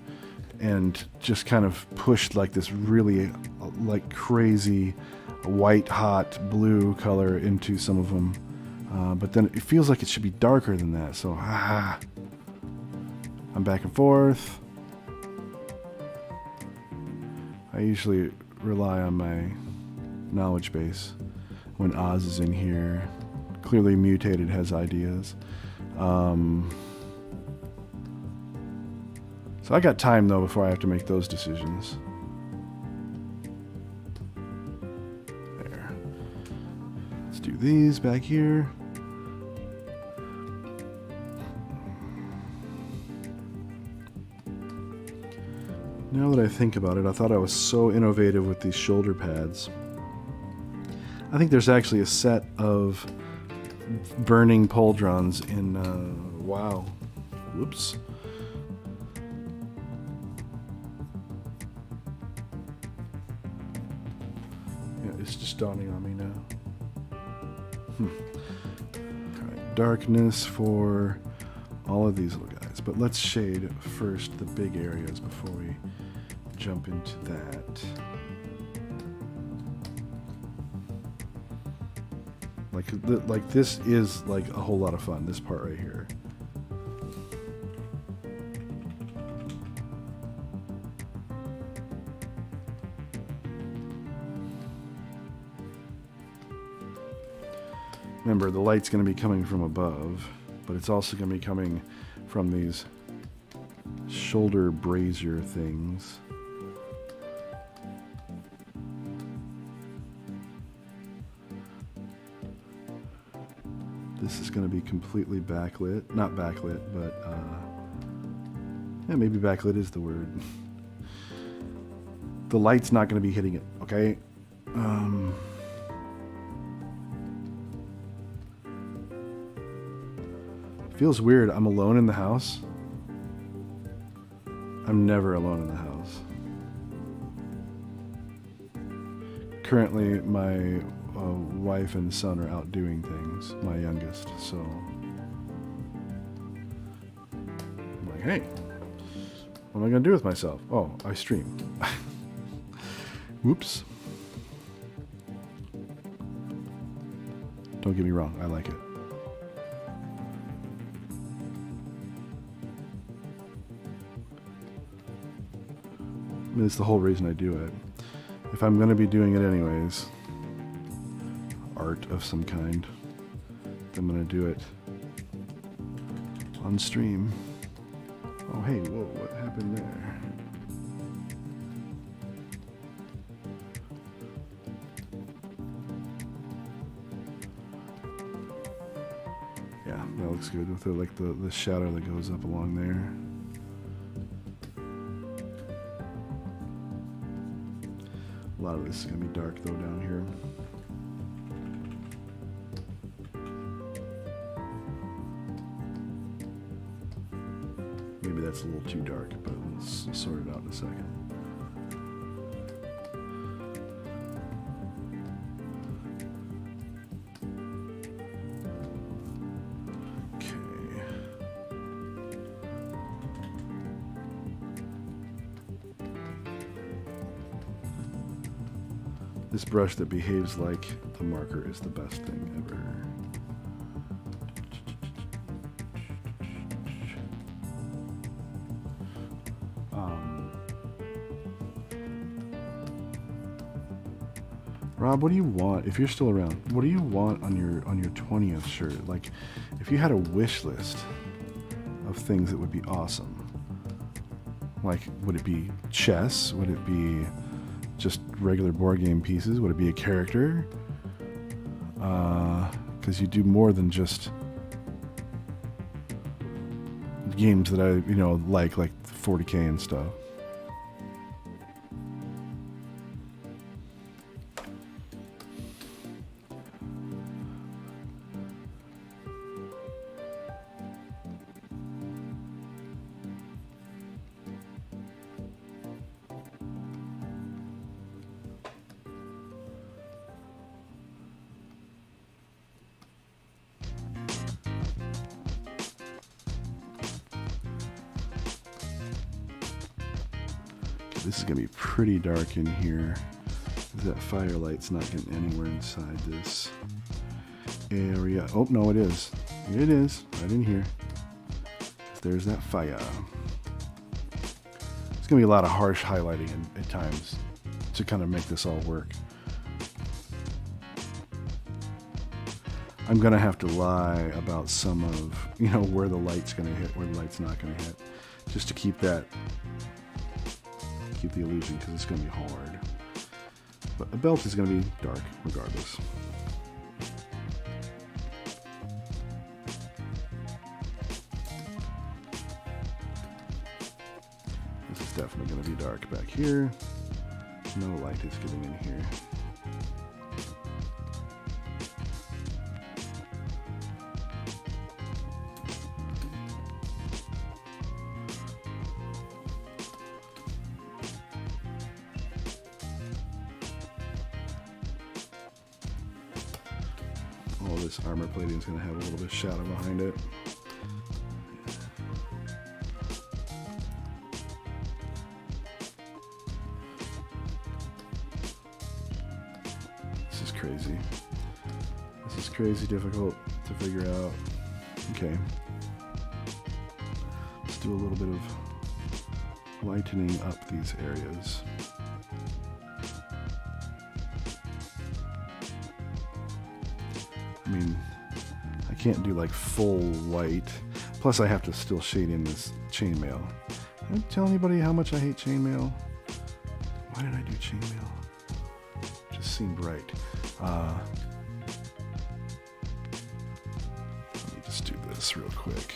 and just kind of push like this really like crazy white hot blue color into some of them. But then it feels like it should be darker than that. So, I'm back and forth. I usually rely on my knowledge base when Oz is in here. Clearly Mutated has ideas. So I got time though before I have to make those decisions. There. Let's do these back here. Now that I think about it, I thought I was so innovative with these shoulder pads. I think there's actually a set of burning pauldrons in, wow. Whoops. Yeah, it's just dawning on me now. Alright, darkness for all of these little guys. But let's shade first the big areas before we jump into that. Like this is like a whole lot of fun, this part right here. Remember, the light's going to be coming from above, but it's also going to be coming from these shoulder brazier things. This is going to be completely backlit. Not backlit, but yeah, maybe backlit is the word. The light's not going to be hitting it, okay? Feels weird. I'm alone in the house. I'm never alone in the house. Currently, my wife and son are out doing things, my youngest, so I'm like, hey, what am I going to do with myself? Oh, I stream. Whoops. Don't get me wrong, I like it. I mean, it's the whole reason I do it. If I'm going to be doing it anyways, art of some kind, I'm going to do it on stream. Oh, hey, whoa, what happened there? Yeah, that looks good with like the shadow that goes up along there. A lot of this is going to be dark though down here. Maybe that's a little too dark, but we'll sort it out in a second. This brush that behaves like the marker is the best thing ever. Rob, what do you want? If you're still around, what do you want on your 20th shirt? Like, if you had a wish list of things that would be awesome, like, would it be chess? Would it be just regular board game pieces? Would it be a character? Because you do more than just games that I, like 40K and stuff. This is going to be pretty dark in here. That firelight's not getting anywhere inside this. area. Oh, no, it is. It is. Right in here. There's that fire. It's going to be a lot of harsh highlighting at times to kind of make this all work. I'm going to have to lie about some of, you know, where the light's going to hit, where the light's not going to hit, just to keep the illusion, because it's going to be hard. But the belt is going to be dark regardless. This is definitely going to be dark back here. No light is getting in here. All this armor plating is going to have a little bit of shadow behind it. This is crazy. This is crazy difficult to figure out. Okay. Let's do a little bit of lightening up these areas. I mean, I can't do like full white. Plus I have to still shade in this chainmail. Did I tell anybody how much I hate chainmail? Why did I do chainmail? Just seemed right. Let me just do this real quick.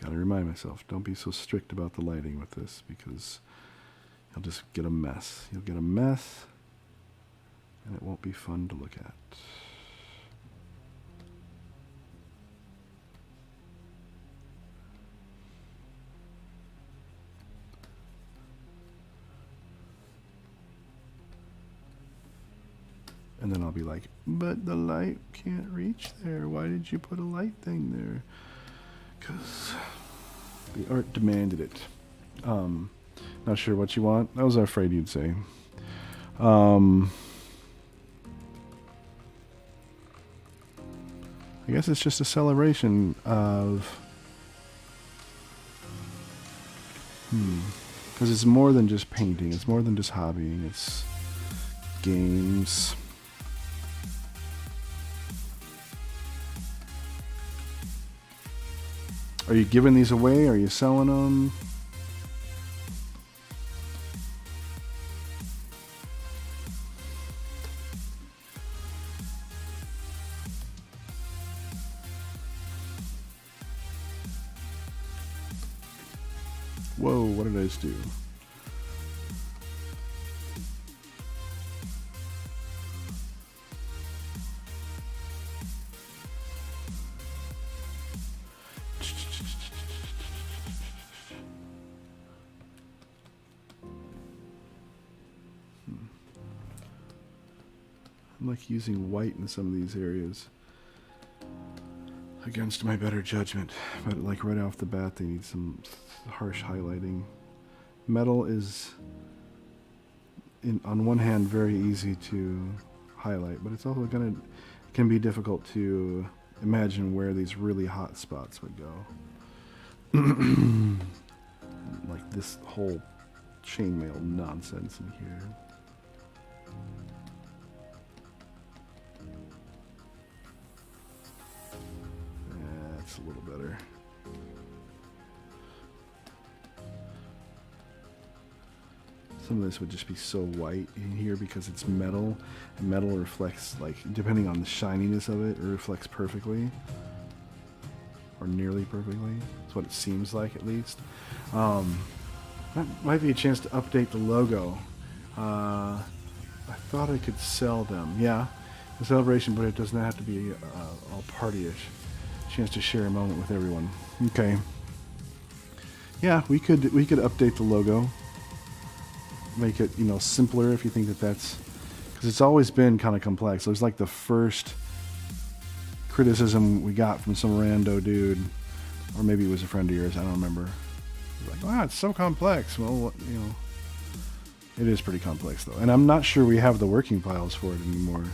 Gotta remind myself, don't be so strict about the lighting with this, because you'll just get a mess. You'll get a mess, and it won't be fun to look at. And then I'll be like, but the light can't reach there. Why did you put a light thing there? Because the art demanded it. Not sure what you want. I was afraid you'd say. I guess it's just a celebration of... Because it's more than just painting. It's more than just hobbying. It's games. Are you giving these away? Are you selling them? Whoa, what did I just do? I'm like using white in some of these areas against my better judgment, but like right off the bat they need some harsh highlighting. Metal is on one hand very easy to highlight, but it's also can be difficult to imagine where these really hot spots would go. Like this whole chainmail nonsense in here. That's a little better. Some of this would just be so white in here because it's metal, and metal reflects, like, depending on the shininess of it, it reflects perfectly. Or nearly perfectly. That's what it seems like, at least. That might be a chance to update the logo. I thought I could sell them. Yeah, a celebration, but it does not have to be all partyish. Chance to share a moment with everyone. Okay. Yeah, we could update the logo, make it simpler if you think that's because it's always been kind of complex. It was like the first criticism we got from some rando dude, or maybe it was a friend of yours. I don't remember. Like, wow, it's so complex. Well, it is pretty complex though, and I'm not sure we have the working files for it anymore.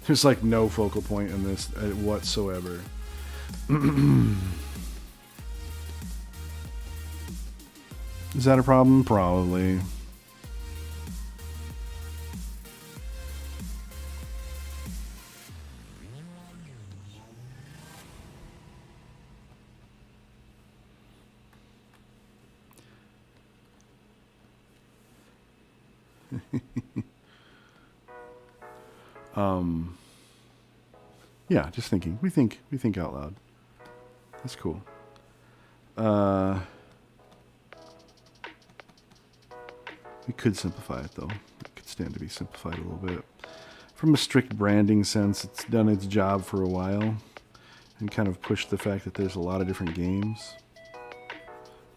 There's like no focal point in this whatsoever. Is that a problem? Probably. Yeah, just thinking. We think out loud. That's cool. We could simplify it though. It could stand to be simplified a little bit. From a strict branding sense, it's done its job for a while and kind of pushed the fact that there's a lot of different games.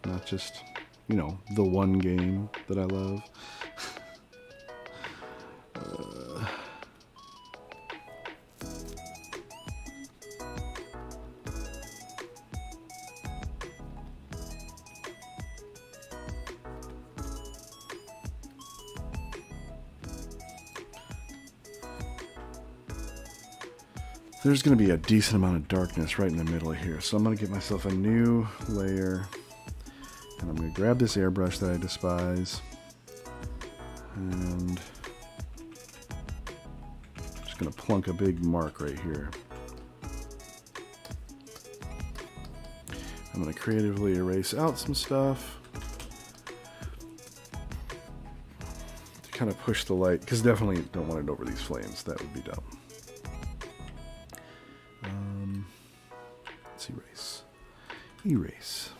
Not just, the one game that I love. There's going to be a decent amount of darkness right in the middle of here. So I'm going to get myself a new layer. And I'm going to grab this airbrush that I despise. And I'm just going to plunk a big mark right here. I'm going to creatively erase out some stuff. To kind of push the light. Because definitely don't want it over these flames. That would be dumb. Let's erase.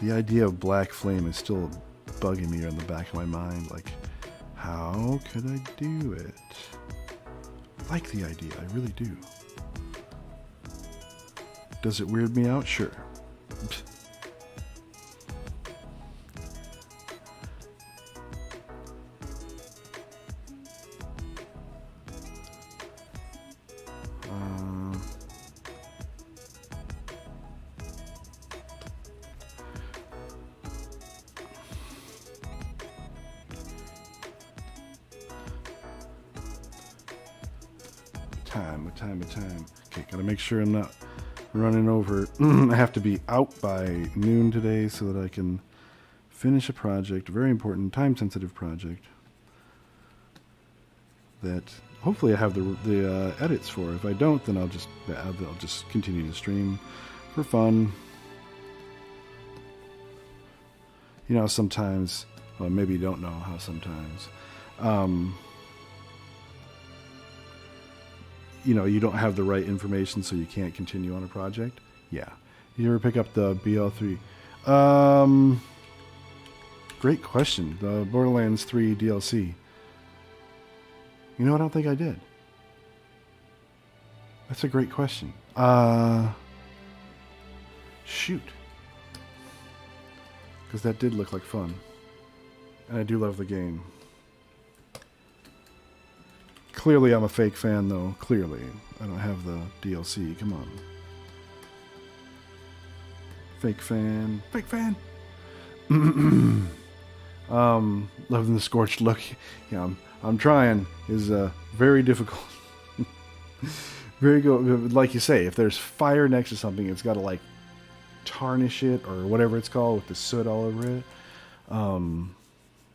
The idea of black flame is still bugging me in the back of my mind. Like, how could I do it? I like the idea, I really do. Does it weird me out? Sure. Time. Okay, gotta make sure I'm not running over. I have to be out by noon today so that I can finish a project, a very important, time-sensitive project that hopefully I have the edits for. If I don't, then I'll just continue to stream for fun. Sometimes, well, maybe you don't know how sometimes. You don't have the right information, so you can't continue on a project. Yeah. You ever pick up the BL3? Great question. The Borderlands 3 DLC. I don't think I did. That's a great question. Shoot. Because that did look like fun. And I do love the game. Clearly, I'm a fake fan, though. Clearly. I don't have the DLC. Come on. Fake fan. Fake fan! Loving the scorched look. Yeah, I'm trying. Is very difficult. Very good. Like you say, if there's fire next to something, it's got to, like, tarnish it, or whatever it's called, with the soot all over it.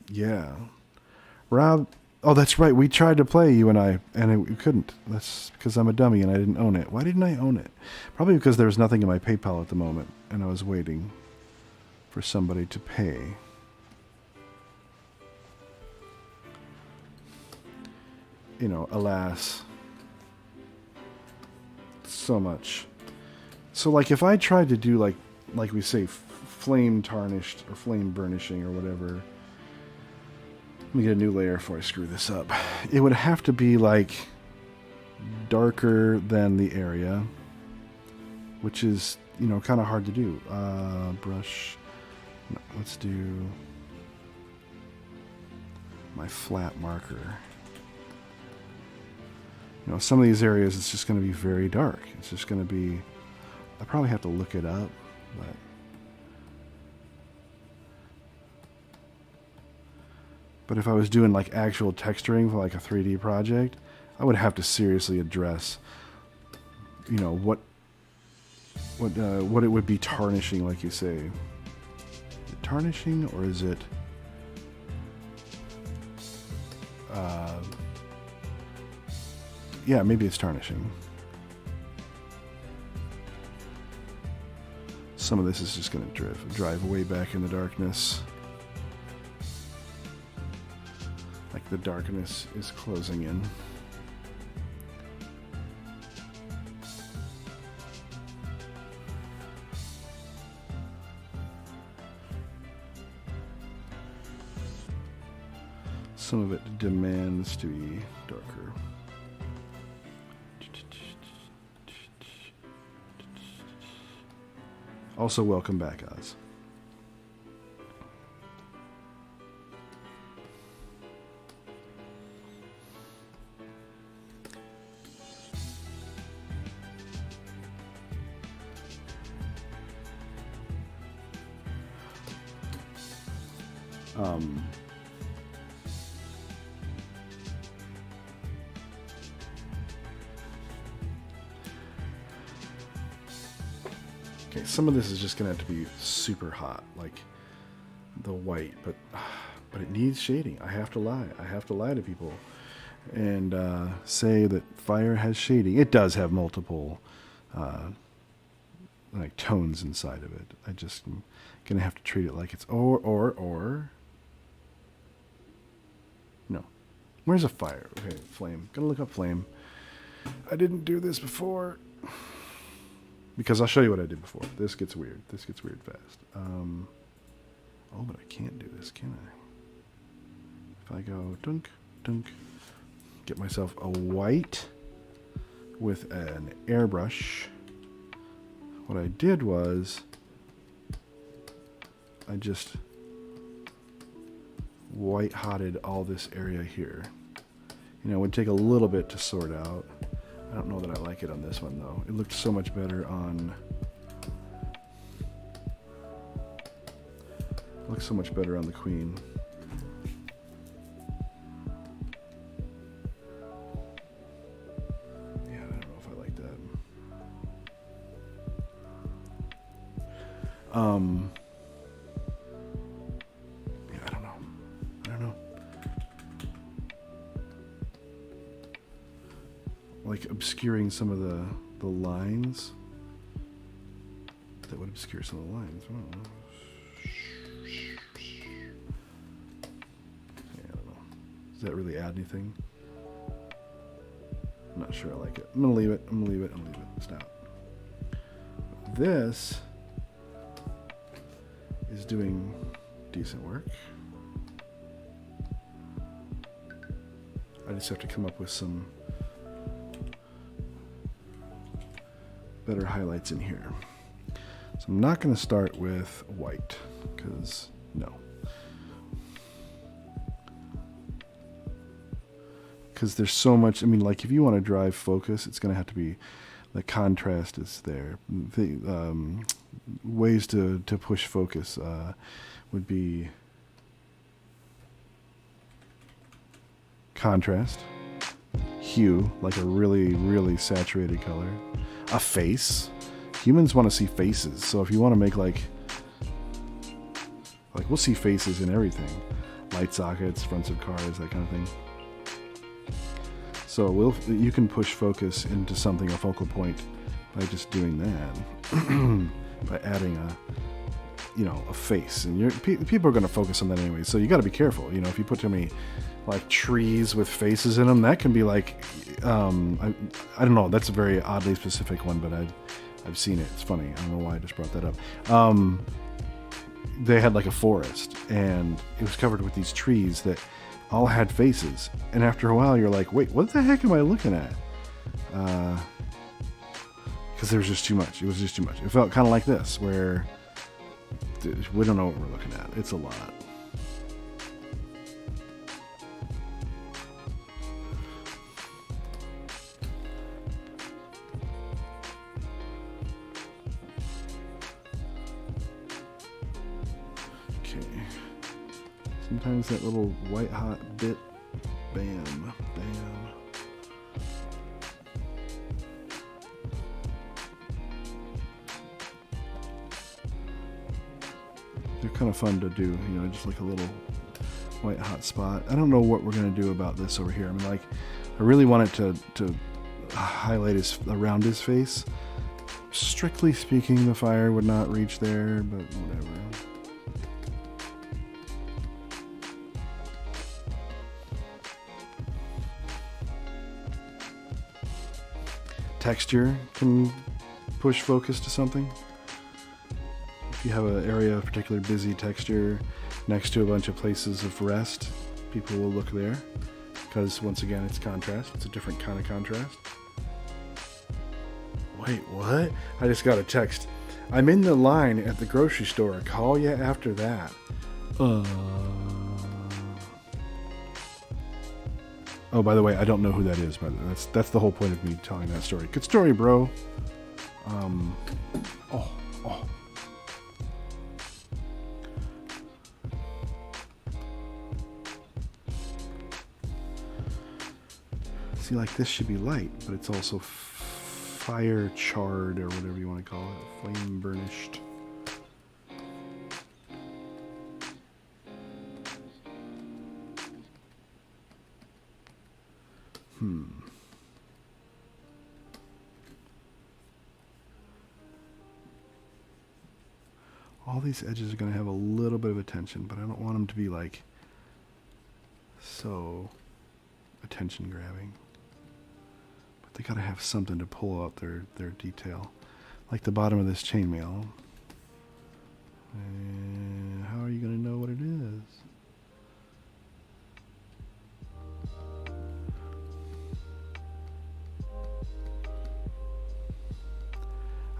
Yeah. Rob... Oh, that's right. We tried to play, you and I, and we couldn't. That's because I'm a dummy and I didn't own it. Why didn't I own it? Probably because there was nothing in my PayPal at the moment, and I was waiting for somebody to pay. you know, alas, so much. So like if I tried to do like we say flame tarnished or flame burnishing or whatever, let me get a new layer before I screw this up. It would have to be like darker than the area, which is, you know, kind of hard to do. Brush. No, let's do my flat marker. You know, some of these areas it's just going to be very dark. It's just going to be, I probably have to look it up, but if I was doing like actual texturing for like a 3D project, I would have to seriously address, you know, what it would be tarnishing, like you say. Is it tarnishing, or is it yeah, maybe it's tarnishing. Some of this is just going to drive way back in the darkness. Like the darkness is closing in. Some of it demands to be darker. Also, welcome back, Oz. Okay, some of this is just gonna have to be super hot, like the white, but it needs shading. I have to lie. I have to lie to people and say that fire has shading. It does have multiple like tones inside of it. I just am gonna have to treat it like it's or no. Where's a fire? Okay, flame. Gonna look up flame. I didn't do this before. Because I'll show you what I did before. This gets weird. This gets weird fast. Oh, but I can't do this, can I? If I go dunk, dunk, get myself a white with an airbrush. What I did was I just white-hotted all this area here. You know, it would take a little bit to sort out. I don't know that I like it on this one, though. It looked so much better on... It looks so much better on the Queen. Yeah, I don't know if I like that. Yeah, I don't know. I don't know. Like obscuring some of the lines. That would obscure some of the lines. I don't know. Yeah, I don't know. Does that really add anything? I'm not sure I like it. I'm gonna leave it. I'm gonna leave it. I'm gonna leave it. Stop. This is doing decent work. I just have to come up with some better highlights in here. So I'm not going to start with white, because no. Because there's so much, I mean, like if you want to drive focus, it's going to have to be, the contrast is there. Ways to push focus would be contrast, hue, like a really, really saturated color. A face. Humans want to see faces, so if you want to make like we'll see faces in everything. Light sockets, fronts of cars, that kind of thing. So you can push focus into something, a focal point, by just doing that. By adding you know, a face, and people are going to focus on that anyway. So you got to be careful. You know, if you put too many like trees with faces in them, that can be like, I don't know. That's a very oddly specific one, but I've seen it. It's funny. I don't know why I just brought that up. They had like a forest, and it was covered with these trees that all had faces. And after a while, you're like, wait, what the heck am I looking at? Because there was just too much. It was just too much. It felt kind of like this, where we don't know what we're looking at. It's a lot. Okay. Sometimes that little white hot bit, bam, bam. They're kind of fun to do, you know, just like a little white hot spot. I don't know what we're going to do about this over here. I mean, like, I really want it to highlight around his face. Strictly speaking, the fire would not reach there, but whatever. Texture can push focus to something. If you have an area of particular busy texture next to a bunch of places of rest, people will look there, because once again, it's contrast. It's a different kind of contrast. Wait, what? I just got a text. I'm in the line at the grocery store. Call you after that. Oh, by the way, I don't know who that is, but that's the whole point of me telling that story. Good story, bro. Oh. See, like, this should be light, but it's also fire charred, or whatever you want to call it. Flame burnished. All these edges are going to have a little bit of attention, but I don't want them to be like so attention grabbing. But they got to have something to pull out their detail. Like the bottom of this chainmail. How are you going to know what it is?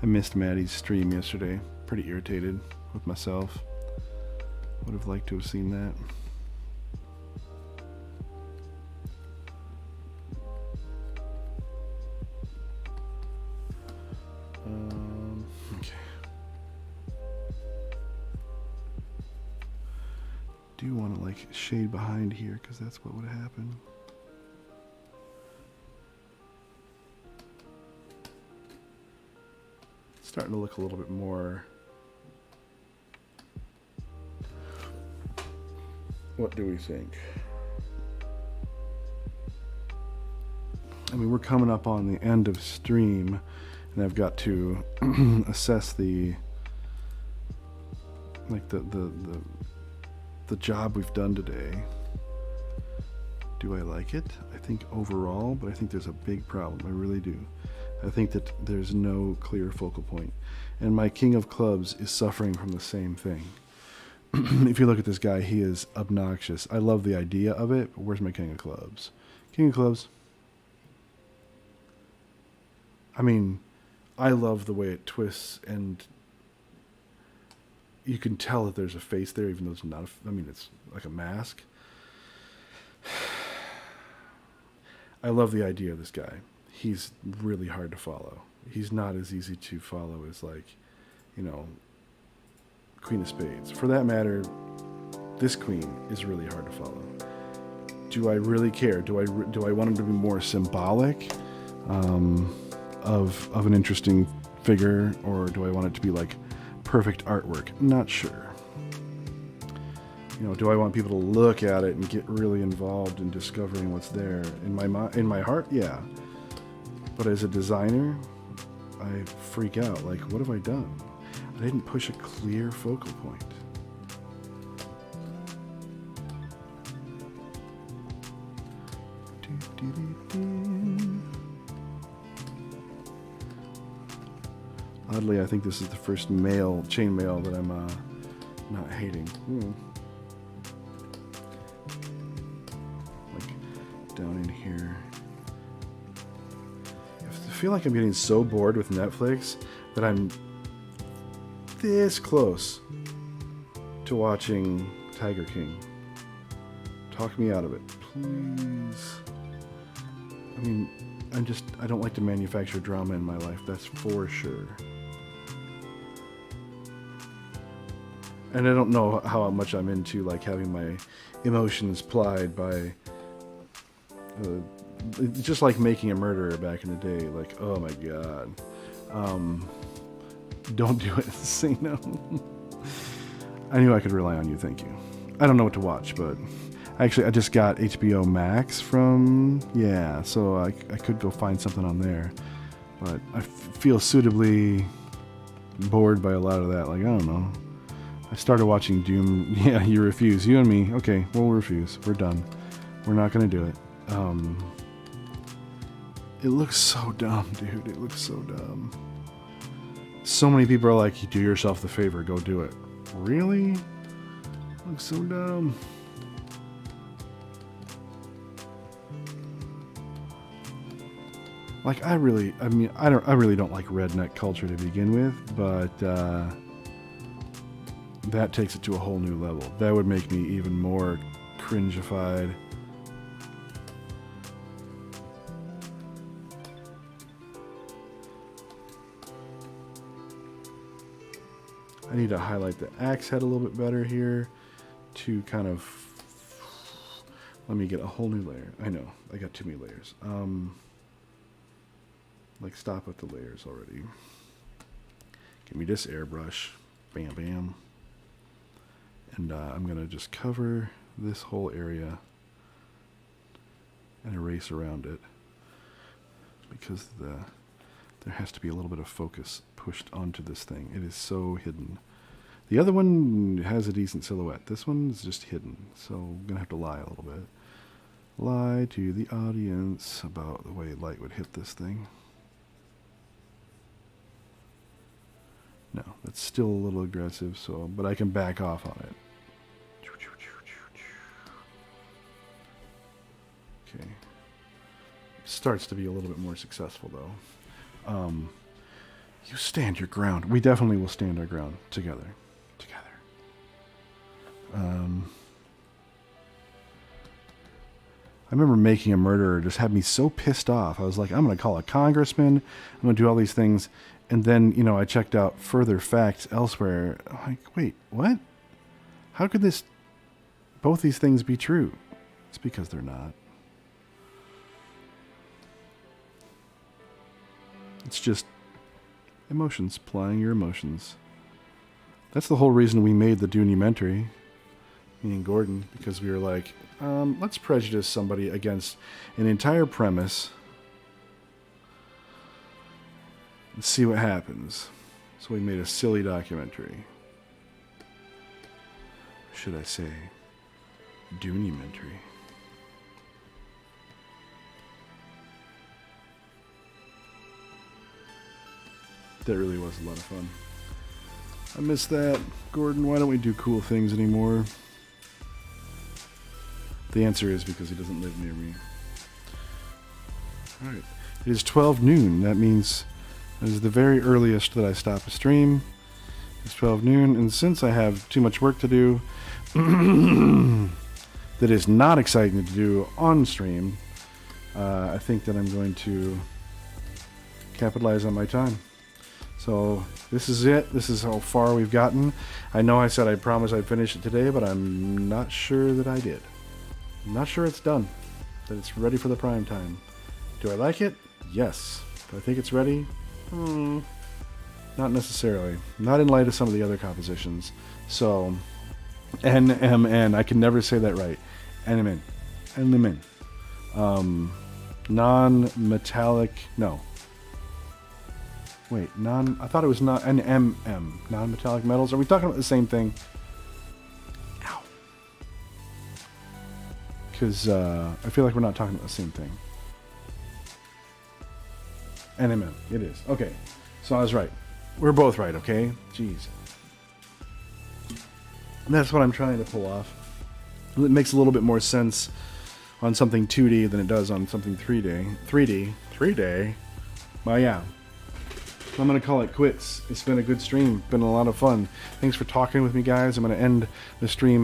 I missed Maddie's stream yesterday. Pretty irritated with myself. Would have liked to have seen that. Okay. Do want to like shade behind here, because that's what would happen. Starting to look a little bit more. What do we think? I mean, we're coming up on the end of stream, and I've got to assess the job we've done today. Do I like it? I think overall, but I think there's a big problem. I really do. I think that there's no clear focal point. And my King of Clubs is suffering from the same thing. If you look at this guy, he is obnoxious. I love the idea of it, but where's my King of Clubs? King of Clubs. I mean, I love the way it twists, and you can tell that there's a face there, even though it's not I mean, it's like a mask. I love the idea of this guy. He's really hard to follow. He's not as easy to follow as, like, you know, Queen of Spades. For that matter, this queen is really hard to follow. Do I really care? Do I want him to be more symbolic of an interesting figure, or do I want it to be like perfect artwork? Not sure. You know, do I want people to look at it and get really involved in discovering what's there? In my heart, yeah. But as a designer, I freak out. Like, what have I done? I didn't push a clear focal point. Oddly, I think this is the first chainmail that I'm not hating. Like down in here. I feel like I'm getting so bored with Netflix that I'm this close to watching Tiger King. Talk me out of it, please. I mean, I don't like to manufacture drama in my life, that's for sure. And I don't know how much I'm into like having my emotions plied by just like Making a Murderer back in the day. Like, oh my god. Don't do it. Say no. I knew I could rely on you, thank you. I don't know what to watch, but actually I just got HBO Max so I could go find something on there. But I feel suitably bored by a lot of that. Like, I don't know. I started watching Doom. Yeah, you refuse. You and me. Okay, we'll refuse. We're done. We're not going to do it. It looks so dumb, dude. It looks so dumb. So many people are like, you do yourself the favor, go do it. Really? It looks so dumb. Like, I really don't like redneck culture to begin with, but that takes it to a whole new level. That would make me even more cringified. I need to highlight the axe head a little bit better here to kind of let me get a whole new layer. I know, I got too many layers. Like, stop with the layers already. Give me this airbrush. Bam, bam. And I'm going to just cover this whole area and erase around it because there has to be a little bit of focus pushed onto this thing. It is so hidden. The other one has a decent silhouette. This one is just hidden, so I'm going to have to lie a little bit. Lie to the audience about the way light would hit this thing. No, that's still a little aggressive, but I can back off on it. Okay. Starts to be a little bit more successful, though. You stand your ground. We definitely will stand our ground together. I remember Making a Murderer just had me so pissed off. I was like, I'm going to call a congressman. I'm going to do all these things. And then, I checked out further facts elsewhere. I'm like, wait, what? How could both these things be true? It's because they're not. It's just emotions, applying your emotions. That's the whole reason we made the Doonumentary, me and Gordon, because we were like, let's prejudice somebody against an entire premise and see what happens. So we made a silly documentary. Should I say, Doonumentary? That really was a lot of fun. I miss that. Gordon, why don't we do cool things anymore? The answer is because he doesn't live near me. Alright. It is 12 noon. That means it is the very earliest that I stop a stream. It's 12 noon, and since I have too much work to do that is not exciting to do on stream, I think that I'm going to capitalize on my time. So this is it. This is how far we've gotten. I know I said I promised I'd finish it today, but I'm not sure that I did. I'm not sure it's done, that it's ready for the prime time. Do I like it? Yes. Do I think it's ready? Not necessarily. Not in light of some of the other compositions. So, NMN. I can never say that right. NMN. NMN. Non-metallic. No. Wait, I thought it was not an MM. Non-metallic metals. Are we talking about the same thing? Ow. Because I feel like we're not talking about the same thing. NMM. It is. Okay. So I was right. We're both right, okay? Jeez. And that's what I'm trying to pull off. It makes a little bit more sense on something 2D than it does on something 3D. 3D. Well, yeah. I'm going to call it quits. It's been a good stream. Been a lot of fun. Thanks for talking with me, guys. I'm going to end the stream